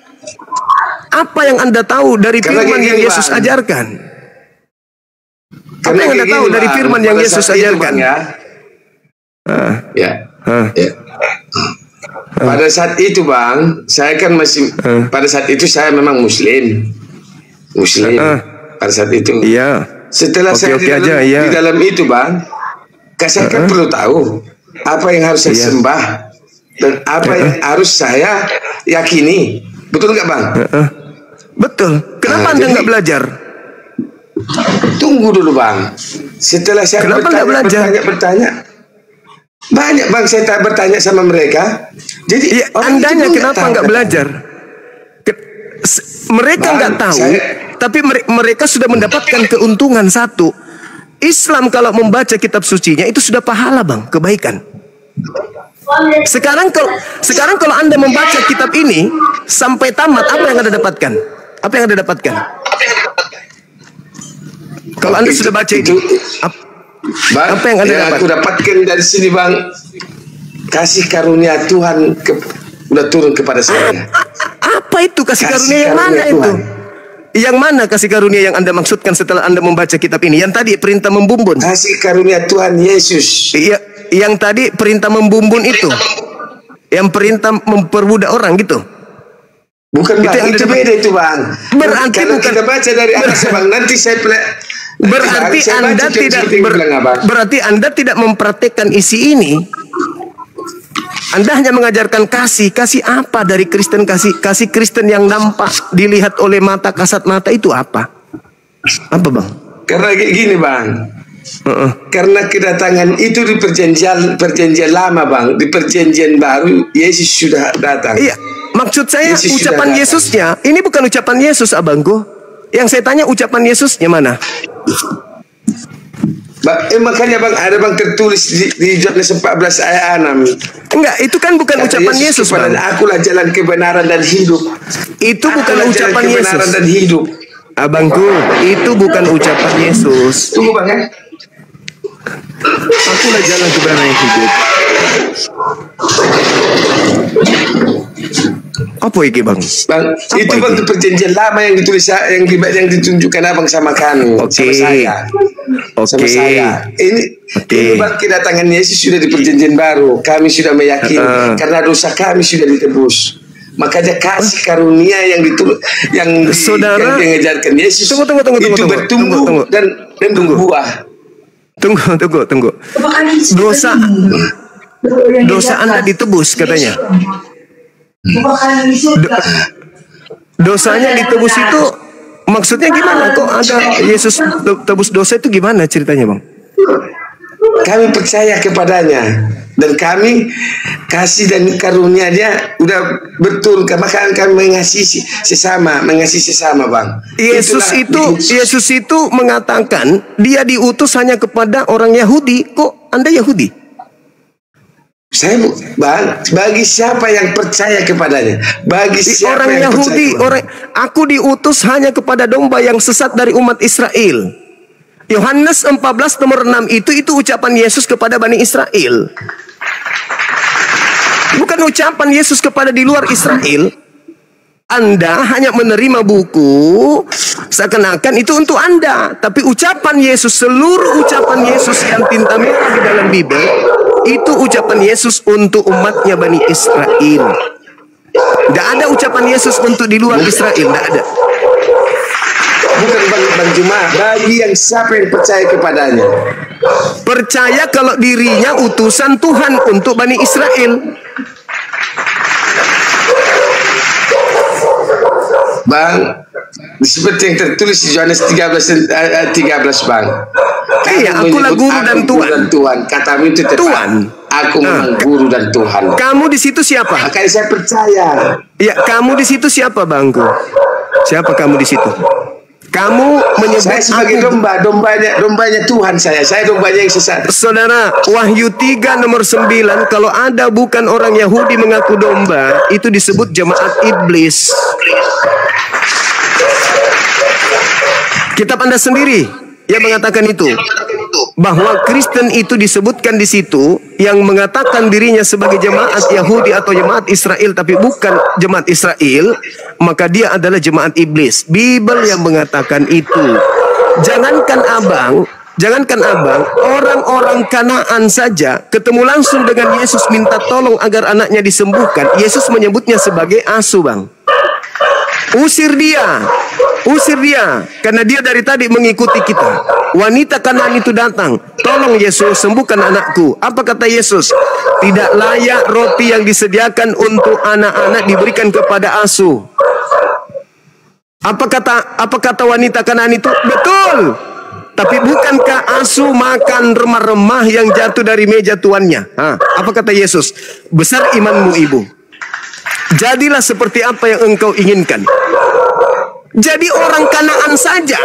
Apa yang Anda tahu dari firman yang Yesus ajarkan? Apa yang Anda tahu dari firman yang Yesus ajarkan? Pada saat itu bang, saya kan masih pada saat itu saya memang muslim. Pada saat itu. Iya. Setelah saya di dalam itu bang, saya kan perlu tahu apa yang harus saya sembah dan apa yang harus saya yakini. Betul nggak bang? Betul. Kenapa Anda nggak belajar? Tunggu dulu bang. Setelah saya bertanya, banyak bang saya bertanya sama mereka. Jadi Andanya kenapa nggak belajar? Mereka nggak tahu, tapi mereka sudah mendapatkan keuntungan satu. Islam kalau membaca kitab sucinya itu sudah pahala bang, kebaikan. Sekarang kalau Anda membaca kitab ini sampai tamat, apa yang Anda dapatkan? Apa yang Anda dapatkan? Kalau Anda sudah baca itu, apa yang Anda dapatkan? Aku dapatkan dari sini bang, kasih karunia Tuhan udah turun kepada saya. Apa itu kasih karunia yang mana itu? Yang mana kasih karunia yang Anda maksudkan setelah Anda membaca kitab ini? Yang tadi perintah membumbun. Kasih karunia Tuhan Yesus. Iya, yang tadi perintah membumbun itu. Yang perintah memperbudak orang gitu. Bukan Bang, itu beda itu Bang. Berarti kalau bukan, kita baca dari atas Bang, nanti saya berarti Anda tidak berarti Anda tidak mempraktekkan isi ini. Anda hanya mengajarkan kasih apa dari Kristen, kasih Kristen yang nampak dilihat oleh mata kasat mata itu apa? Apa Bang? Karena gini Bang. Karena kedatangan itu di perjanjian lama Bang, di perjanjian baru Yesus sudah datang. Iya, maksud saya Yesus ucapan Yesusnya. Ini bukan ucapan Yesus abangku. Yang saya tanya ucapan Yesusnya mana? Makanya Bang, ada Bang tertulis di Yohanes 14 ayat 6. Enggak, itu kan bukan ucapan Yesus Bang. Akulah jalan kebenaran dan hidup. Itu bukan ucapan Yesus. Dan hidup. Abangku, itu bukan ucapan Yesus. Tunggu Bang ya. Akulah jalan kebenaran yang hidup. Apa iki Bang? Bang, itu Bang itu perjanjian lama yang ditulis yang ditunjukkan Abang sama kami, sama saya. Sama saya. Ini Bang kedatangan Yesus sudah di perjanjian baru. Kami sudah meyakini karena dosa kami sudah ditebus. Makanya kasih karunia yang diajarkan Yesus itu bertumbuh dan berbuah. Tunggu. Dosa Anda ditebus katanya. Dosanya ditebus itu maksudnya gimana? Kok ada Yesus tebus dosa itu gimana ceritanya Bang? Kami percaya kepadanya dan kami kasih dan karunia dia udah betul, maka kami mengasihi sesama Bang. Yesus itu mengatakan dia diutus hanya kepada orang Yahudi. Kok Anda Yahudi? Saya Bang, bagi siapa yang percaya kepadanya, bagi siapa orang yang Yahudi, aku diutus hanya kepada domba yang sesat dari umat Israel. Yohanes 14 nomor 6 itu ucapan Yesus kepada Bani Israel. Bukan ucapan Yesus kepada di luar Israel. Anda hanya menerima buku seakan-akan itu untuk Anda, tapi ucapan Yesus, seluruh ucapan Yesus yang tinta merah di dalam Bible itu ucapan Yesus untuk umatnya Bani Israel. Tidak ada ucapan Yesus untuk di luar Israel, tidak ada. Bukan Bang Juma, bagi yang siapa yang percaya kepadanya. Percaya kalau dirinya utusan Tuhan untuk Bani Israel. Bang, seperti yang tertulis di Yohanes 13 Bang. Iya, akulah guru dan Tuhan. Katamu itu tepat. Tuhan. Aku memang guru dan Tuhan. Kamu di situ siapa? Makanya saya percaya. Ya, kamu di situ siapa Bangku? Siapa kamu di situ? Kamu menyebut saya sebagai dombanya Tuhan saya dombanya yang sesat. Saudara, Wahyu 3 nomor 9, kalau ada bukan orang Yahudi mengaku domba, itu disebut jemaat iblis. Kitab Anda sendiri yang mengatakan itu, bahwa Kristen itu disebutkan di situ yang mengatakan dirinya sebagai jemaat Yahudi atau jemaat Israel tapi bukan jemaat Israel, maka dia adalah jemaat iblis. Bible yang mengatakan itu. Jangankan abang, orang-orang Kanaan saja ketemu langsung dengan Yesus minta tolong agar anaknya disembuhkan. Yesus menyebutnya sebagai asuh, Bang. Usir dia, karena dia dari tadi mengikuti kita. Wanita Kanaan itu datang, tolong Yesus sembuhkan anakku. Apa kata Yesus? Tidak layak roti yang disediakan untuk anak-anak diberikan kepada asuh. Apa kata wanita Kanaan itu? Betul. Tapi bukankah asuh makan remah-remah yang jatuh dari meja tuannya? Apa kata Yesus? Besar imanmu ibu. Jadilah seperti apa yang engkau inginkan. Jadi orang Kanaan saja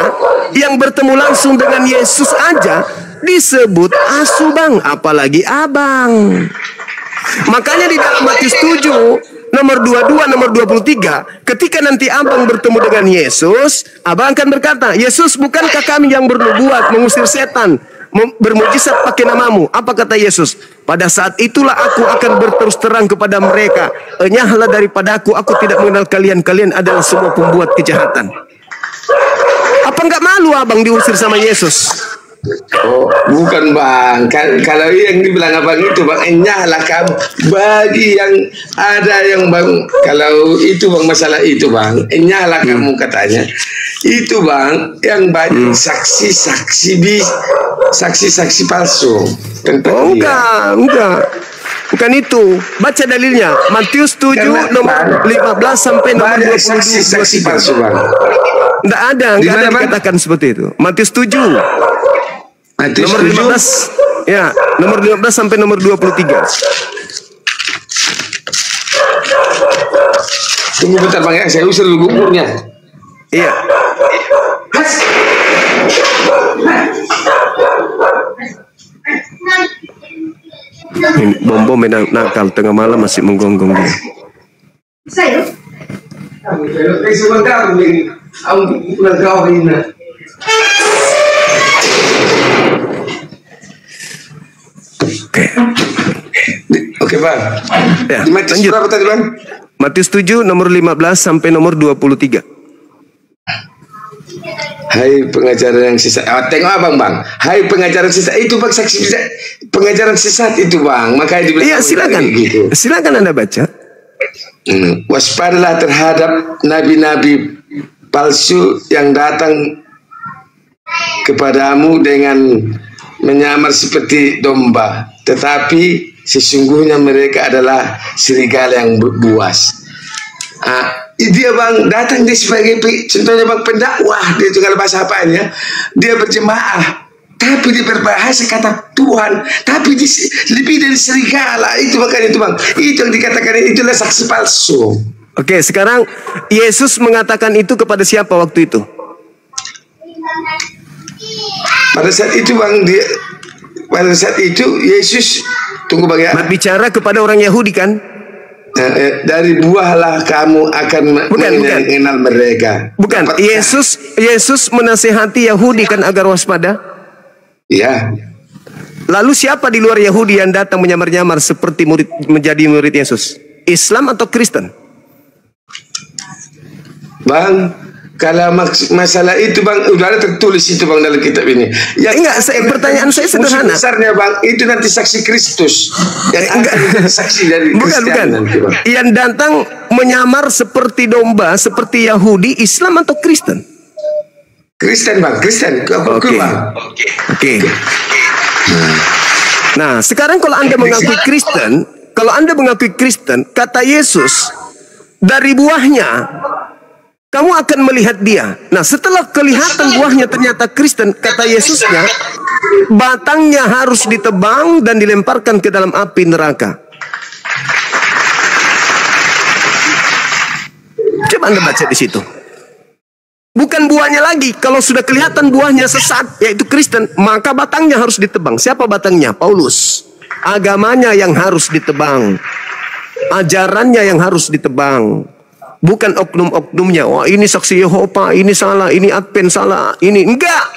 yang bertemu langsung dengan Yesus aja disebut asuh, Bang. Apalagi abang. Makanya di dalam Matius 7 nomor 22 nomor 23, ketika nanti abang bertemu dengan Yesus, abang akan berkata, Yesus, bukankah kami yang bernubuat mengusir setan bermujizat pakai namamu. Apa kata Yesus? Pada saat itulah aku akan berterus terang kepada mereka, enyahlah daripadaku, aku tidak mengenal kalian. Kalian adalah semua pembuat kejahatan. Apa nggak malu abang diusir sama Yesus? Oh, bukan bang. Kalau yang dibilang abang itu bang, enyahlah kamu. Bagi yang ada yang bang, kalau itu bang masalah itu bang, enyahlah kamu katanya. Itu bang, yang banyak saksi-saksi palsu tentang enggak. Bukan itu. Baca dalilnya. Matius 7 nomor 15 sampai nomor 22. Saksi palsu bang. Enggak ada dikatakan seperti itu. Matius 7. Nomor 15. Ya, nomor 15 sampai nomor 23. Tunggu bentar bang ya, saya usir dulu bukurnya. Iya. Ini bom nakal tengah malam masih menggonggong dia. Oke bang. Ya, Matius berapa tadi bang? Matius 7 nomor 15 sampai nomor 23. Hai pengajaran yang sesat. Tengok abang bang. Hai pengajaran sesat itu bang, saksi pengajaran sesat itu bang. Makanya dibilang. Iya silakan. Gitu. Silakan Anda baca. Waspadalah terhadap nabi-nabi palsu yang datang kepadamu dengan menyamar seperti domba, tetapi sesungguhnya mereka adalah serigala yang buas. Dia bang datang dia sebagai contohnya bang pendakwah, dia juga bahasa apanya, dia berjemaah, tapi dia berbahasa kata Tuhan, tapi dia lebih dari serigala. Itu makanya itu bang, itu yang dikatakan itulah saksi palsu. Oke, sekarang Yesus mengatakan itu kepada siapa waktu itu? Pada saat itu bang, pada saat itu Yesus, tunggu bang ya, berbicara kepada orang Yahudi kan? Dari buahlah kamu akan mengenal mereka. Bukan. Yesus menasihati Yahudi kan agar waspada. Iya. Lalu siapa di luar Yahudi yang datang menyamar-nyamar seperti menjadi murid Yesus? Islam atau Kristen? Bang, kalau masalah itu bang, udah ada tertulis itu bang dalam kitab ini. Ya enggak, pertanyaan saya sederhana. Besarnya bang, itu nanti saksi Kristus. Yang saksi dari bukan. Nanti, yang datang menyamar seperti domba, seperti Yahudi, Islam atau Kristen? Kristen bang, Kristen. Oke. Nah, sekarang kalau Anda mengakui Kristen, kata Yesus, dari buahnya kamu akan melihat dia. Nah, setelah kelihatan buahnya ternyata Kristen, kata Yesusnya, batangnya harus ditebang dan dilemparkan ke dalam api neraka. Coba Anda baca di situ. Bukan buahnya lagi. Kalau sudah kelihatan buahnya sesat, yaitu Kristen, maka batangnya harus ditebang. Siapa batangnya? Paulus. Agamanya yang harus ditebang. Ajarannya yang harus ditebang. Bukan oknum-oknumnya. Wah, ini saksi Yehova, ini salah, ini Advent salah, ini enggak.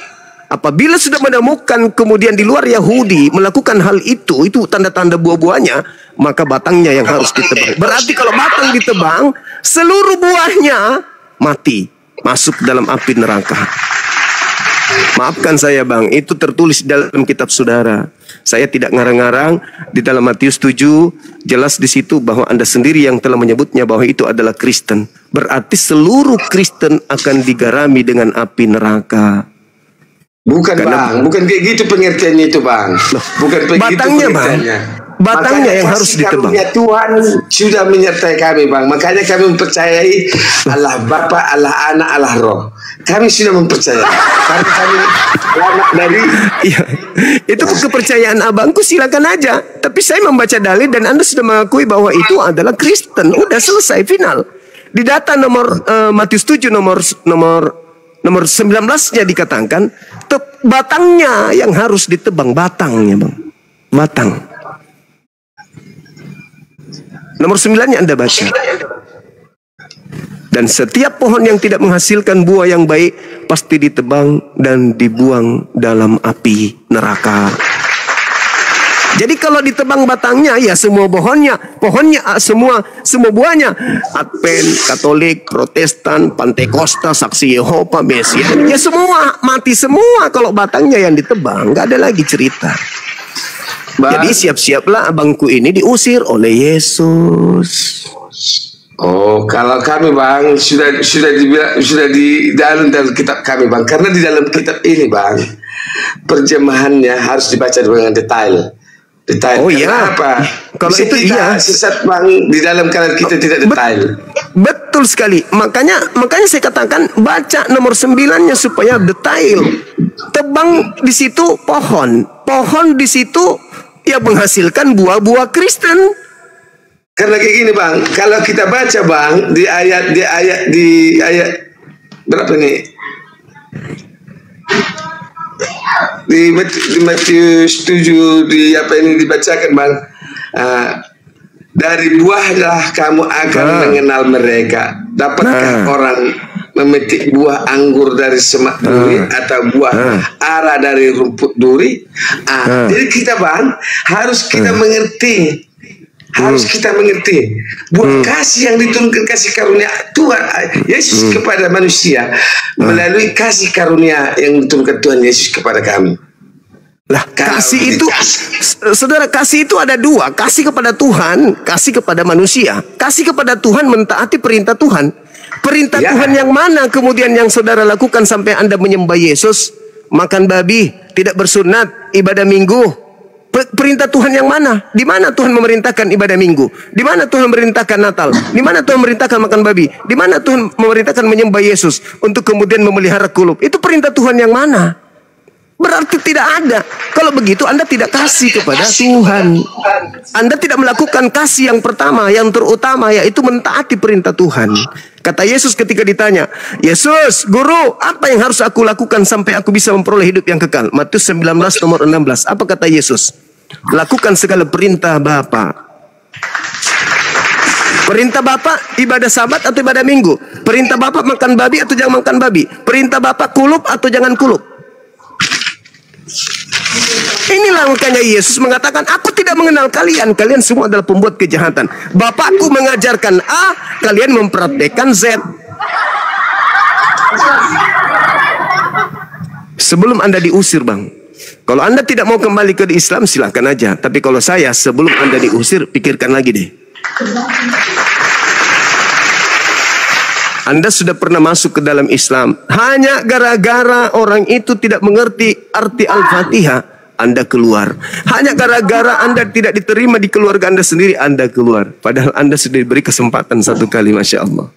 Apabila sudah menemukan kemudian di luar Yahudi melakukan hal itu tanda-tanda buah-buahnya, maka batangnya yang harus ditebang. Berarti kalau batang ditebang, seluruh buahnya mati, masuk dalam api neraka. Maafkan saya bang, itu tertulis dalam kitab saudara. Saya tidak ngarang-ngarang. Di dalam Matius 7 jelas di situ bahwa Anda sendiri yang telah menyebutnya bahwa itu adalah Kristen. Berarti seluruh Kristen akan digarami dengan api neraka. Bukan bang, bukan kayak gitu pengertiannya itu bang. Bukan begitu batangnya pengertiannya. Batangnya yang harus ditebang. Tuhan sudah menyertai kami bang. Makanya kami mempercayai Allah Bapa, Allah Anak, Allah Roh. Kami sudah mempercayai. Karena kami anak dari. Iya, itu kepercayaan abangku, silakan aja. Tapi saya membaca dalil dan Anda sudah mengakui bahwa itu adalah Kristen. Udah selesai, final. Di data nomor Matius 7 nomor 19-nya dikatakan batangnya yang harus ditebang, batangnya bang, batang. Nomor 9-nya Anda baca. Dan setiap pohon yang tidak menghasilkan buah yang baik pasti ditebang dan dibuang dalam api neraka. Jadi kalau ditebang batangnya, ya semua pohonnya, semua buahnya. Advent, Katolik, Protestan, Pantekosta, Saksi Yehova, Mesias, ya semua mati semua kalau batangnya yang ditebang. Nggak ada lagi cerita. Jadi siap-siaplah abangku ini diusir oleh Yesus. Oh, kalau kami bang sudah di dalam kitab kami bang, karena di dalam kitab ini bang terjemahannya harus dibaca dengan detail. Oh iya, apa? Kalau itu iya sesat bang di dalam karena kita tidak detail. Betul sekali. Makanya saya katakan baca nomor 9-nya supaya detail. Tebang di situ pohon di situ ya menghasilkan buah-buah Kristen. Karena kayak gini bang, kalau kita baca bang di ayat berapa nih? Di Matius 7 di apa ini dibacakan bang, dari buahlah kamu akan mengenal mereka. Dapatkah orang memetik buah anggur dari semak duri atau buah ara dari rumput duri? Jadi kita bang harus kita mengerti. Harus kita mengerti buah kasih yang diturunkan, kasih karunia Tuhan Yesus kepada manusia melalui kasih karunia yang diturunkan Tuhan Yesus kepada kami. Lah, kasih itu, saudara, kasih itu ada dua. Kasih kepada Tuhan, kasih kepada manusia. Kasih kepada Tuhan mentaati perintah Tuhan. Perintah Tuhan yang mana kemudian yang saudara lakukan sampai Anda menyembah Yesus? Makan babi, tidak bersunat, ibadah minggu. Perintah Tuhan yang mana? Di mana Tuhan memerintahkan ibadah minggu? Di mana Tuhan memerintahkan Natal? Di mana Tuhan memerintahkan makan babi? Di mana Tuhan memerintahkan menyembah Yesus untuk kemudian memelihara kulub? Itu perintah Tuhan yang mana? Berarti tidak ada. Kalau begitu Anda tidak kasih kepada Tuhan. Anda tidak melakukan kasih yang pertama, yang terutama, yaitu mentaati perintah Tuhan. Kata Yesus ketika ditanya, Yesus, Guru, apa yang harus aku lakukan sampai aku bisa memperoleh hidup yang kekal? Matius 19 nomor 16. Apa kata Yesus? Lakukan segala perintah Bapa. Perintah Bapak ibadah Sabat atau ibadah Minggu? Perintah Bapak makan babi atau jangan makan babi? Perintah Bapak kulub atau jangan kulub? Inilah makanya Yesus mengatakan, aku tidak mengenal kalian. Kalian semua adalah pembuat kejahatan. Bapakku mengajarkan A, kalian mempraktekkan Z. Sebelum Anda diusir bang, kalau Anda tidak mau kembali ke Islam silahkan aja. Tapi kalau saya, sebelum Anda diusir, pikirkan lagi deh. Anda sudah pernah masuk ke dalam Islam hanya gara-gara orang itu tidak mengerti arti Al-Fatihah, Anda keluar. Hanya gara-gara Anda tidak diterima di keluarga Anda sendiri, Anda keluar. Padahal Anda sudah diberi kesempatan satu kali, Masya Allah.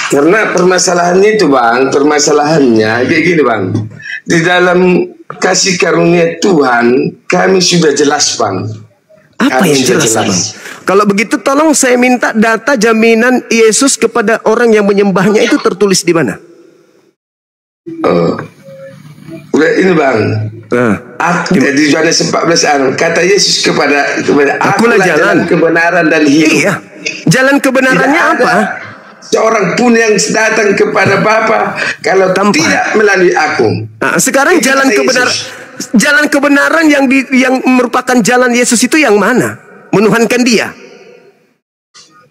Karena permasalahannya itu bang, permasalahannya kayak gini bang. Di dalam kasih karunia Tuhan, kami sudah jelas bang. Apa yang jelas bang? Kalau begitu tolong saya minta data jaminan Yesus kepada orang yang menyembahnya itu tertulis di mana? Udah ini bang. Di Yohanes 14 kata Yesus kepada akulah jalan kebenaran dan hidup. Iya. Jalan kebenarannya apa? Seorang pun yang datang kepada Bapa kalau tidak melalui aku. Nah, sekarang jalan kebenaran yang merupakan jalan Yesus itu yang mana? Menuhankan Dia.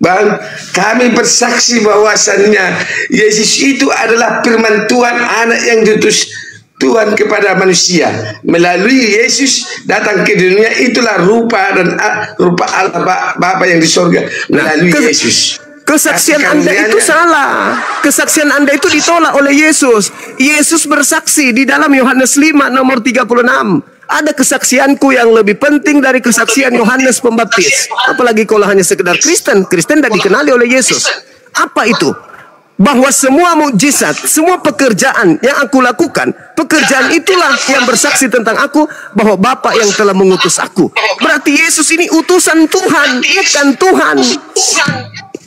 Bang, kami bersaksi bahwasannya Yesus itu adalah firman Tuhan, anak yang diutus Tuhan kepada manusia. Melalui Yesus datang ke dunia, itulah rupa Allah Bapa yang di sorga melalui Yesus. Kesaksian Anda itu salah. Kesaksian Anda itu ditolak oleh Yesus. Yesus bersaksi di dalam Yohanes 5 nomor 36. Ada kesaksianku yang lebih penting dari kesaksian Yohanes Pembaptis. Apalagi kalau hanya sekedar Kristen. Kristen tidak dikenali oleh Yesus. Apa itu? Bahwa semua mukjizat, semua pekerjaan yang aku lakukan, pekerjaan itulah yang bersaksi tentang aku, bahwa Bapa yang telah mengutus aku. Berarti Yesus ini utusan Tuhan, bukan Tuhan.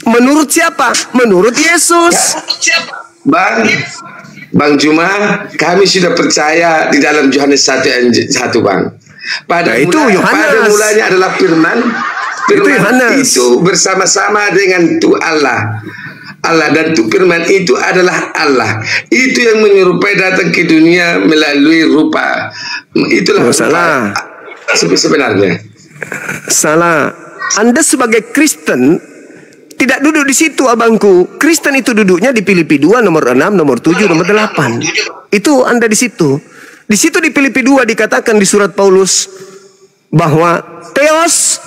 Menurut siapa? Menurut Yesus. Bang Juma, kami sudah percaya di dalam Yohanes 1 bang. Pada mulanya adalah firman. Firman itu bersama-sama dengan tu Allah. Allah dan tu firman itu adalah Allah. Itu yang menyerupai datang ke dunia melalui rupa. Itulah salah. Sebenarnya. Salah. Anda sebagai Kristen tidak duduk di situ, abangku. Kristen itu duduknya di Filipi 2 nomor 6, nomor 7, nomor 8. Itu Anda di situ. Di situ di Filipi 2 dikatakan di surat Paulus bahwa Theos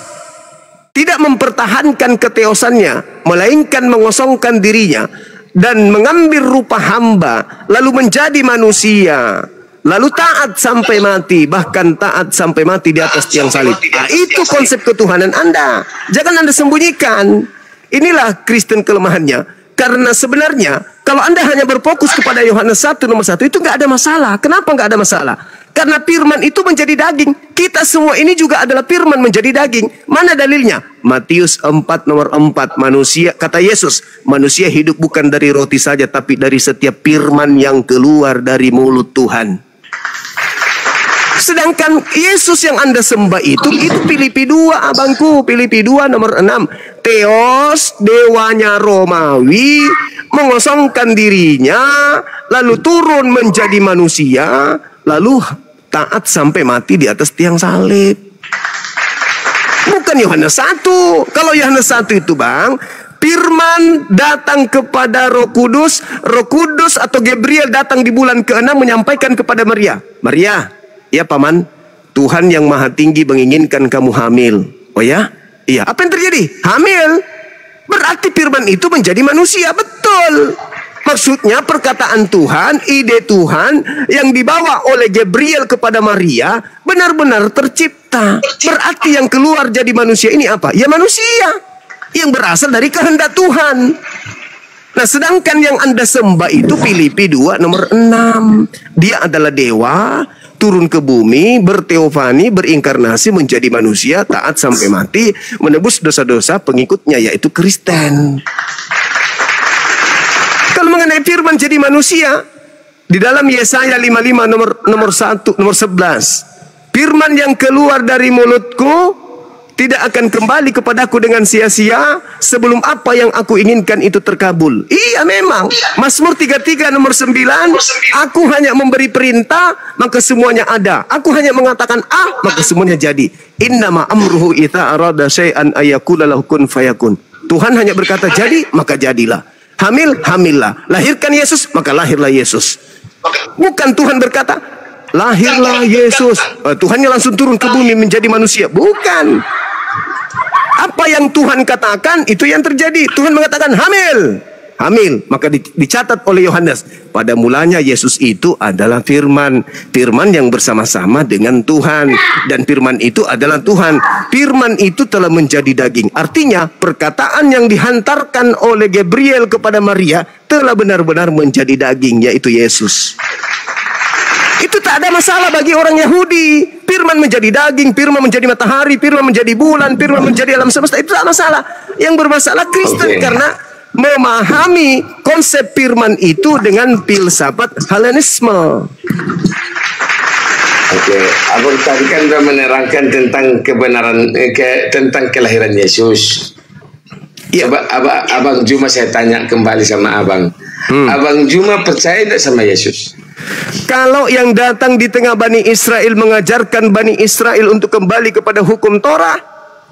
tidak mempertahankan keteosannya, melainkan mengosongkan dirinya dan mengambil rupa hamba, lalu menjadi manusia, lalu taat sampai mati, bahkan taat sampai mati di atas tiang salib. Nah, itu konsep ketuhanan Anda. Jangan Anda sembunyikan. Inilah Kristen kelemahannya. Karena sebenarnya kalau Anda hanya berfokus kepada Yohanes 1 nomor 1 itu nggak ada masalah. Kenapa nggak ada masalah? Karena firman itu menjadi daging. Kita semua ini juga adalah firman menjadi daging. Mana dalilnya? Matius 4 nomor 4. Manusia, kata Yesus, manusia hidup bukan dari roti saja, tapi dari setiap firman yang keluar dari mulut Tuhan. Sedangkan Yesus yang Anda sembah itu Filipi 2, abangku. Filipi 2 nomor 6. Theos, dewanya Romawi, mengosongkan dirinya, lalu turun menjadi manusia, lalu taat sampai mati di atas tiang salib. Bukan Yohanes 1. Kalau Yohanes 1 itu, Bang, firman datang kepada Roh Kudus atau Gabriel datang di bulan ke-6 menyampaikan kepada Maria. Maria, ya paman, Tuhan yang maha tinggi menginginkan kamu hamil. Oh ya? Iya. Apa yang terjadi? Hamil. Berarti firman itu menjadi manusia. Betul. Maksudnya perkataan Tuhan, ide Tuhan yang dibawa oleh Gabriel kepada Maria benar-benar tercipta. Berarti yang keluar jadi manusia ini apa? Ya manusia yang berasal dari kehendak Tuhan. Nah, sedangkan yang Anda sembah itu Filipi 2 nomor 6. Dia adalah dewa, turun ke bumi, berteofani, berinkarnasi menjadi manusia, taat sampai mati, menebus dosa-dosa pengikutnya, yaitu Kristen. Kalau mengenai firman jadi manusia, di dalam Yesaya 55 nomor 11, firman yang keluar dari mulutku tidak akan kembali kepadaku dengan sia-sia sebelum apa yang aku inginkan itu terkabul. Iya memang. Mazmur 33 nomor 9, aku hanya memberi perintah maka semuanya ada. Aku hanya mengatakan maka semuanya jadi. Innama amruhu idza arada syai'an ayaqula lahu kun fayakun. Tuhan hanya berkata jadi, maka jadilah. Hamil, hamillah. Lahirkan Yesus, maka lahirlah Yesus. Bukan Tuhan berkata, lahirlah Yesus. Tuhannya langsung turun ke bumi menjadi manusia. Bukan. Apa yang Tuhan katakan, itu yang terjadi. Tuhan mengatakan hamil. Hamil. Maka dicatat oleh Yohanes. Pada mulanya Yesus itu adalah firman. Firman yang bersama-sama dengan Tuhan. Dan firman itu adalah Tuhan. Firman itu telah menjadi daging. Artinya perkataan yang dihantarkan oleh Gabriel kepada Maria telah benar-benar menjadi daging, yaitu Yesus. Itu tak ada masalah bagi orang Yahudi. Firman menjadi daging, firman menjadi matahari, firman menjadi bulan, firman menjadi alam semesta. Itu tak masalah. Yang bermasalah Kristen karena memahami konsep firman itu dengan filsafat Helenisme. Abang tadi kan sudah menerangkan tentang kebenaran, tentang kelahiran Yesus. Ya. Abang Juma, saya tanya kembali sama Abang. Abang Juma percaya tidak sama Yesus? Kalau yang datang di tengah Bani Israel mengajarkan Bani Israel untuk kembali kepada hukum Torah,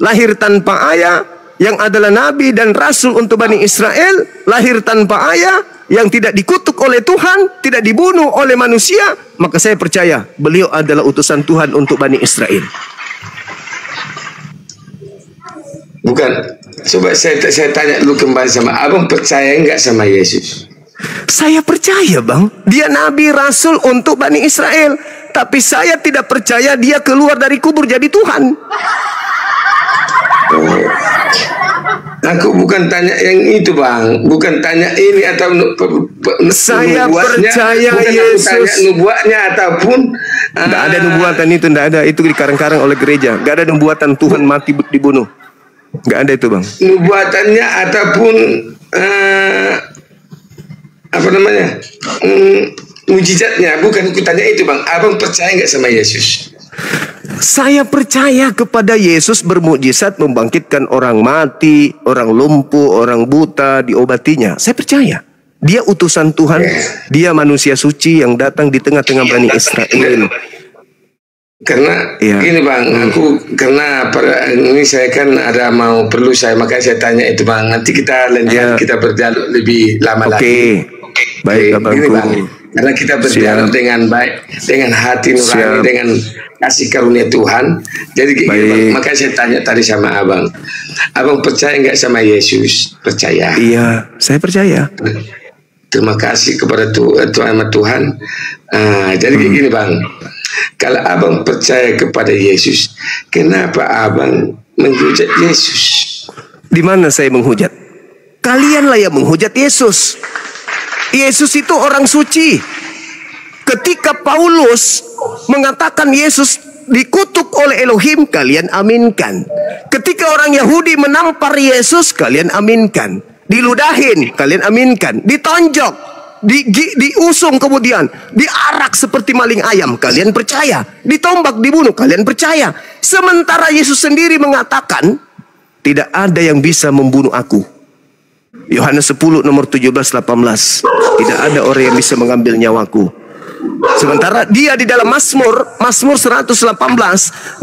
lahir tanpa ayah, yang adalah nabi dan rasul untuk Bani Israel, lahir tanpa ayah, yang tidak dikutuk oleh Tuhan, tidak dibunuh oleh manusia, maka saya percaya beliau adalah utusan Tuhan untuk Bani Israel. Bukan. Coba saya tanya dulu kembali sama Abang, percaya enggak sama Yesus? Saya percaya, Bang. Dia nabi rasul untuk Bani Israel. Tapi saya tidak percaya dia keluar dari kubur jadi Tuhan. Aku bukan tanya yang itu, Bang. Bukan tanya ini atau saya percaya Yesus. Tanya nubuatnya ataupun tidak ada nubuatan itu, tidak ada. Itu dikarang-karang oleh gereja. Tidak ada nubuatan Tuhan mati dibunuh. Tidak ada itu, Bang. Nubuatannya ataupun apa namanya, mujizatnya, bukan aku tanya itu, Bang. Abang percaya nggak sama Yesus? Saya percaya kepada Yesus bermukjizat membangkitkan orang mati, orang lumpuh, orang buta, diobatinya. Saya percaya. Dia utusan Tuhan, dia manusia suci yang datang di tengah-tengah Bani Israel. Karena gini Bang, karena ini saya kan ada perlu saya, makanya saya tanya itu Bang. Nanti kita lanjut, kita berdialog lebih lama lagi. Baik, Abangku. Gini Bang, karena kita berdialog dengan baik, dengan hati nurani, dengan kasih karunia Tuhan. Jadi gini Bang, makanya saya tanya tadi sama Abang. Abang percaya nggak sama Yesus? Percaya. Iya, saya percaya. Terima kasih kepada Tuhan. Jadi gini Bang, kalau Abang percaya kepada Yesus, kenapa Abang menghujat Yesus? Di mana saya menghujat? Kalianlah yang menghujat Yesus. Yesus itu orang suci. Ketika Paulus mengatakan Yesus dikutuk oleh Elohim, kalian aminkan. Ketika orang Yahudi menampar Yesus, kalian aminkan. Diludahin, kalian aminkan. Ditonjok, diusung, kemudian diarak seperti maling ayam, kalian percaya. Ditombak, dibunuh, kalian percaya. Sementara Yesus sendiri mengatakan, tidak ada yang bisa membunuh aku. Yohanes 10 nomor 17-18. Tidak ada orang yang bisa mengambil nyawaku. Sementara dia di dalam Mazmur 118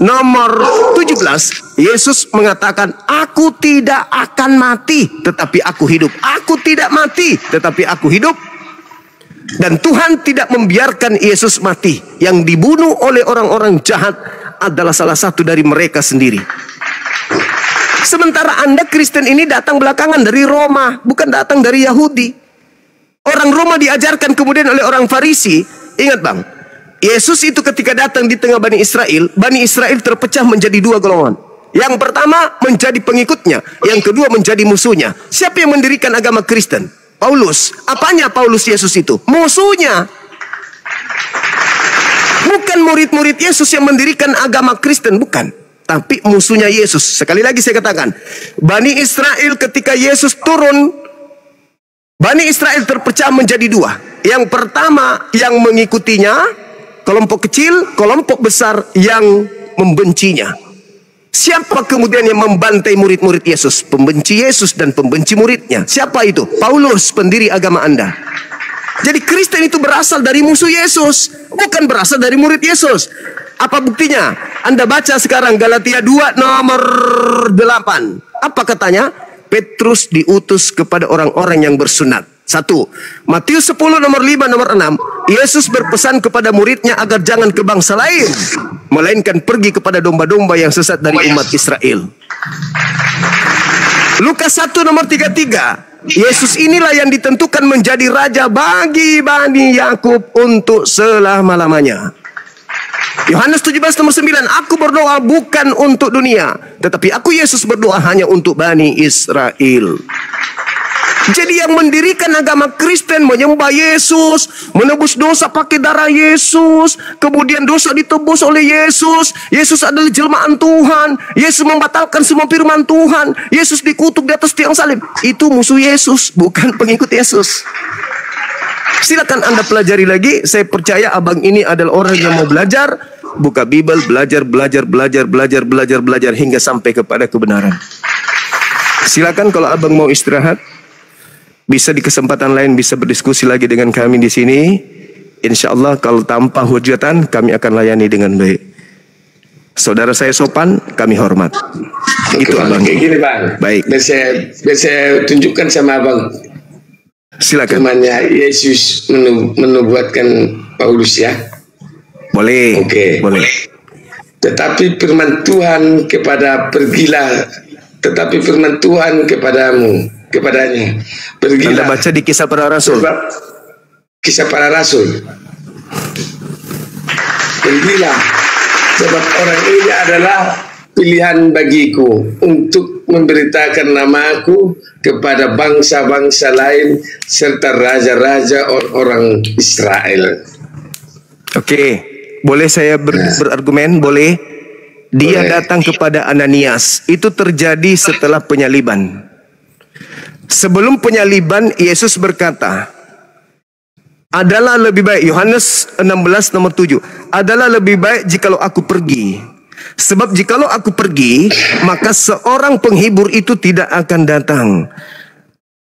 nomor 17, Yesus mengatakan, aku tidak akan mati tetapi aku hidup. Aku tidak mati tetapi aku hidup. Dan Tuhan tidak membiarkan Yesus mati. Yang dibunuh oleh orang-orang jahat adalah salah satu dari mereka sendiri. Sementara Anda Kristen ini datang belakangan dari Roma, bukan datang dari Yahudi. Orang Roma diajarkan kemudian oleh orang Farisi. Ingat Bang, Yesus itu ketika datang di tengah Bani Israel terpecah menjadi dua golongan. Yang pertama menjadi pengikutnya, yang kedua menjadi musuhnya. Siapa yang mendirikan agama Kristen? Paulus. Apanya Paulus Yesus itu? Musuhnya. Bukan murid-murid Yesus yang mendirikan agama Kristen, bukan. Tapi musuhnya Yesus. Sekali lagi saya katakan, Bani Israel ketika Yesus turun, Bani Israel terpecah menjadi dua. Yang pertama yang mengikutinya, kelompok kecil, kelompok besar yang membencinya. Siapa kemudian yang membantai murid-murid Yesus? Pembenci Yesus dan pembenci muridnya. Siapa itu? Paulus, pendiri agama Anda. Jadi Kristen itu berasal dari musuh Yesus, bukan berasal dari murid Yesus. Apa buktinya? Anda baca sekarang Galatia 2 nomor 8. Apa katanya? Petrus diutus kepada orang-orang yang bersunat. 1. Matius 10 nomor 5 nomor 6. Yesus berpesan kepada muridnya agar jangan ke bangsa lain, melainkan pergi kepada domba-domba yang sesat dari umat Israel. Lukas 1 nomor 33. Yesus inilah yang ditentukan menjadi raja bagi Bani Yakub untuk selama-lamanya. Yohanes 17 nomor 9. Aku berdoa bukan untuk dunia, tetapi aku Yesus berdoa hanya untuk Bani Israel. Jadi yang mendirikan agama Kristen menyembah Yesus, menebus dosa pakai darah Yesus, kemudian dosa ditebus oleh Yesus. Yesus adalah jelmaan Tuhan. Yesus membatalkan semua firman Tuhan. Yesus dikutuk di atas tiang salib. Itu musuh Yesus, bukan pengikut Yesus. Silakan Anda pelajari lagi. Saya percaya abang ini adalah orang yang mau belajar, buka Bible, belajar hingga sampai kepada kebenaran. Silakan kalau abang mau istirahat, bisa di kesempatan lain bisa berdiskusi lagi dengan kami di sini. Insya Allah kalau tanpa hujatan kami akan layani dengan baik. Saudara saya sopan, kami hormat. Itu abang. Gini Bang. Baik. Biar saya tunjukkan sama abang. Silakan. Firman-Nya Yesus menubuatkan Paulus ya. Boleh. Oke. Boleh. Tetapi firman Tuhan tetapi firman Tuhan kepadanya, pergilah. Anda baca di Kisah Para Rasul. Kisah Para Rasul. Pergilah, sebab orang ini adalah pilihan bagiku untuk memberitakan namaku kepada bangsa-bangsa lain serta raja-raja orang Israel. Oke, boleh saya berargumen? Boleh. Dia datang kepada Ananias. Itu terjadi setelah penyaliban. Sebelum penyaliban, Yesus berkata, adalah lebih baik, Yohanes 16 nomor 7, adalah lebih baik jikalau aku pergi. Sebab jikalau aku pergi, maka seorang penghibur itu tidak akan datang.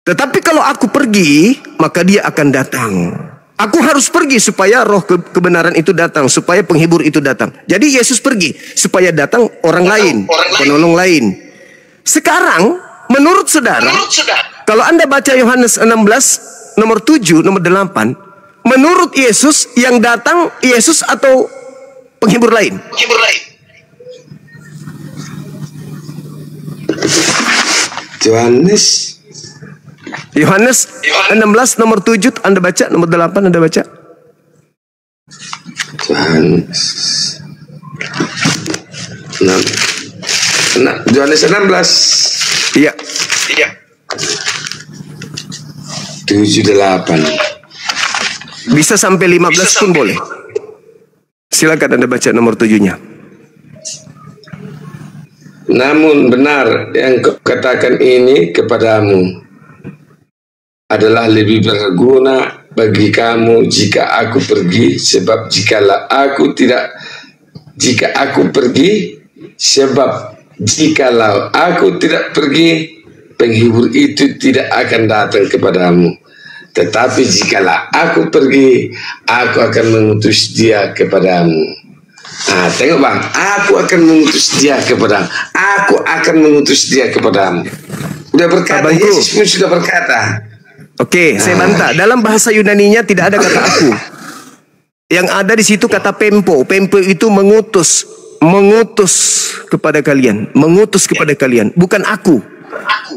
Tetapi kalau aku pergi, maka dia akan datang. Aku harus pergi supaya roh kebenaran itu datang, supaya penghibur itu datang. Jadi Yesus pergi supaya datang orang lain, penolong lain. Sekarang, menurut saudara, kalau Anda baca Yohanes 16, nomor 7, nomor 8, menurut Yesus yang datang Yesus atau penghibur lain? Yohanes 16 nomor 7 Anda baca, nomor 8 Anda baca. Yohanes 16. Iya. 7-8. Bisa sampai 15 pun boleh. Silakan Anda baca nomor 7-nya. Namun benar yang kau katakan ini kepadamu adalah lebih berguna bagi kamu jika aku pergi, sebab jikalau aku tidak pergi, penghibur itu tidak akan datang kepadamu. Tetapi jikalau aku pergi, aku akan mengutus dia kepadamu. Nah, tengok bang, aku akan mengutus dia kepadamu. Udah berkata, Yesus pun sudah berkata. Oke, saya bantah. Dalam bahasa Yunaninya tidak ada kata aku. Yang ada di situ kata pempo. Pempo itu mengutus kepada kalian, bukan aku.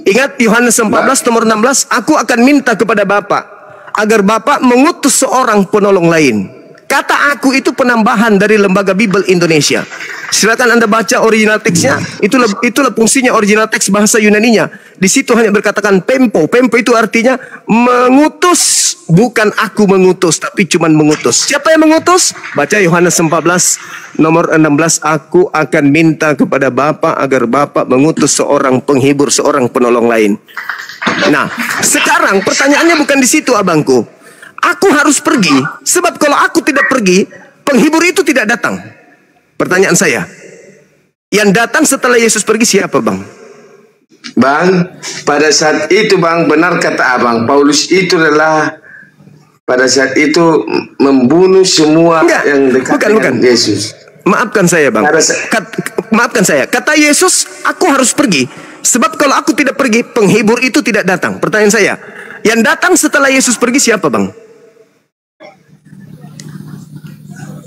Ingat Yohanes 14 nomor 16, aku akan minta kepada Bapa agar Bapa mengutus seorang penolong lain. Kata aku itu penambahan dari Lembaga Bible Indonesia. Silakan Anda baca original teksnya. Itulah fungsinya original teks bahasa Yunaninya. Di situ hanya berkatakan pempo. Pempo itu artinya mengutus, bukan aku mengutus, tapi cuma mengutus. Siapa yang mengutus? Baca Yohanes 14 nomor 16, aku akan minta kepada Bapa agar Bapa mengutus seorang penghibur, seorang penolong lain. Nah, sekarang pertanyaannya bukan di situ, abangku. Aku harus pergi, sebab kalau aku tidak pergi, penghibur itu tidak datang. Pertanyaan saya, yang datang setelah Yesus pergi siapa, bang? Bang, pada saat itu bang, benar kata abang, Paulus itu adalah pada saat itu membunuh semua yang dekat dengan Yesus. Maafkan saya, bang. Maafkan saya. Kata Yesus, aku harus pergi, sebab kalau aku tidak pergi, penghibur itu tidak datang. Pertanyaan saya, yang datang setelah Yesus pergi siapa, bang?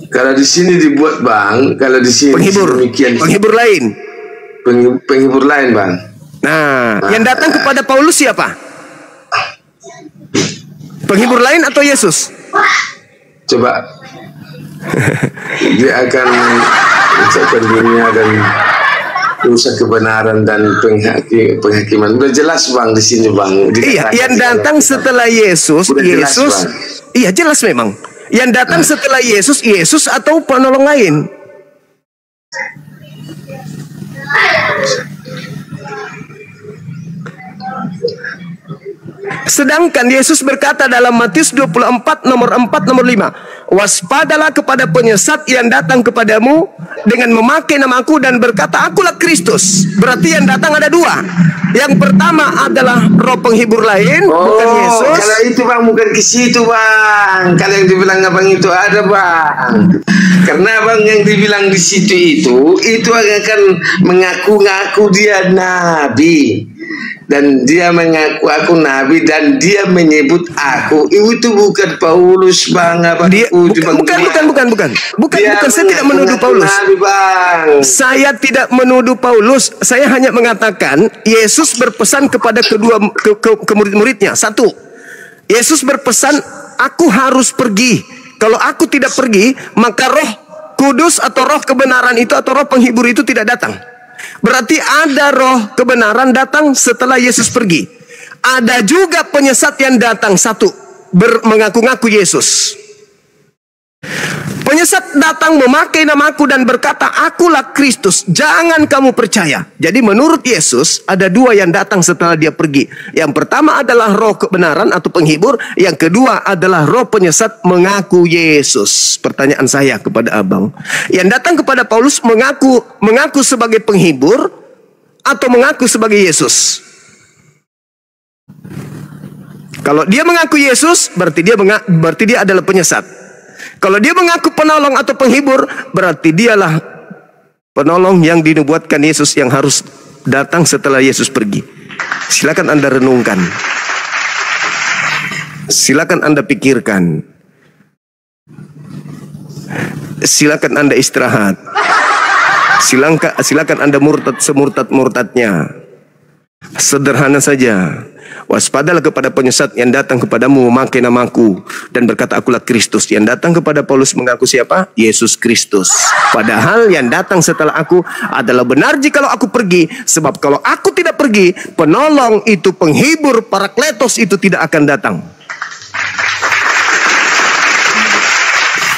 Kalau di sini dibuat bang, kalau di sini penghibur lain bang. Nah, yang datang kepada Paulus siapa? Penghibur lain atau Yesus? Coba dia akan menciptakan dunia dan usaha kebenaran dan penghakiman. Udah jelas bang di sini bang. Iya, yang datang setelah Yesus, iya jelas memang. Yang datang setelah Yesus, Yesus atau penolong lain? Sedangkan Yesus berkata dalam Matius 24 nomor 4 nomor 5, waspadalah kepada penyesat yang datang kepadamu dengan memakai namaku dan berkata akulah Kristus. Berarti yang datang ada dua. Yang pertama adalah roh penghibur lain, bukan Yesus. Kalau itu bang bukan ke situ bang. Kalau yang dibilang abang itu ada bang. Karena bang yang dibilang di situ itu akan mengaku-ngaku dia nabi. Dan dia mengaku aku nabi dan dia menyebut aku. Itu bukan Paulus bang. Bukan. Saya tidak menuduh Paulus. Nabi, bang. Saya tidak menuduh Paulus. Saya hanya mengatakan Yesus berpesan kepada kedua ke murid-muridnya. Satu, Yesus berpesan aku harus pergi. Kalau aku tidak pergi, maka Roh Kudus atau Roh kebenaran itu atau Roh penghibur itu tidak datang. Berarti ada roh kebenaran datang setelah Yesus pergi. Ada juga penyesat yang datang, satu, mengaku-ngaku Yesus. Penyesat datang memakai namaku dan berkata, akulah Kristus, jangan kamu percaya. Jadi menurut Yesus ada dua yang datang setelah dia pergi. Yang pertama adalah roh kebenaran atau penghibur. Yang kedua adalah roh penyesat mengaku Yesus. Pertanyaan saya kepada abang, yang datang kepada Paulus mengaku sebagai penghibur atau mengaku sebagai Yesus? Kalau dia mengaku Yesus, berarti dia adalah penyesat. Kalau dia mengaku penolong atau penghibur, berarti dialah penolong yang dinubuatkan Yesus yang harus datang setelah Yesus pergi. Silakan Anda renungkan. Silakan Anda pikirkan. Silakan Anda istirahat. Silakan Anda murtad semurtad-murtadnya. Sederhana saja. Waspadalah kepada penyesat yang datang kepadamu memakai namaku dan berkata akulah Kristus. Yang datang kepada Paulus mengaku siapa? Yesus Kristus. Padahal yang datang setelah aku adalah benar jikalau aku pergi. Sebab kalau aku tidak pergi, penolong itu, penghibur, Parakletos itu tidak akan datang.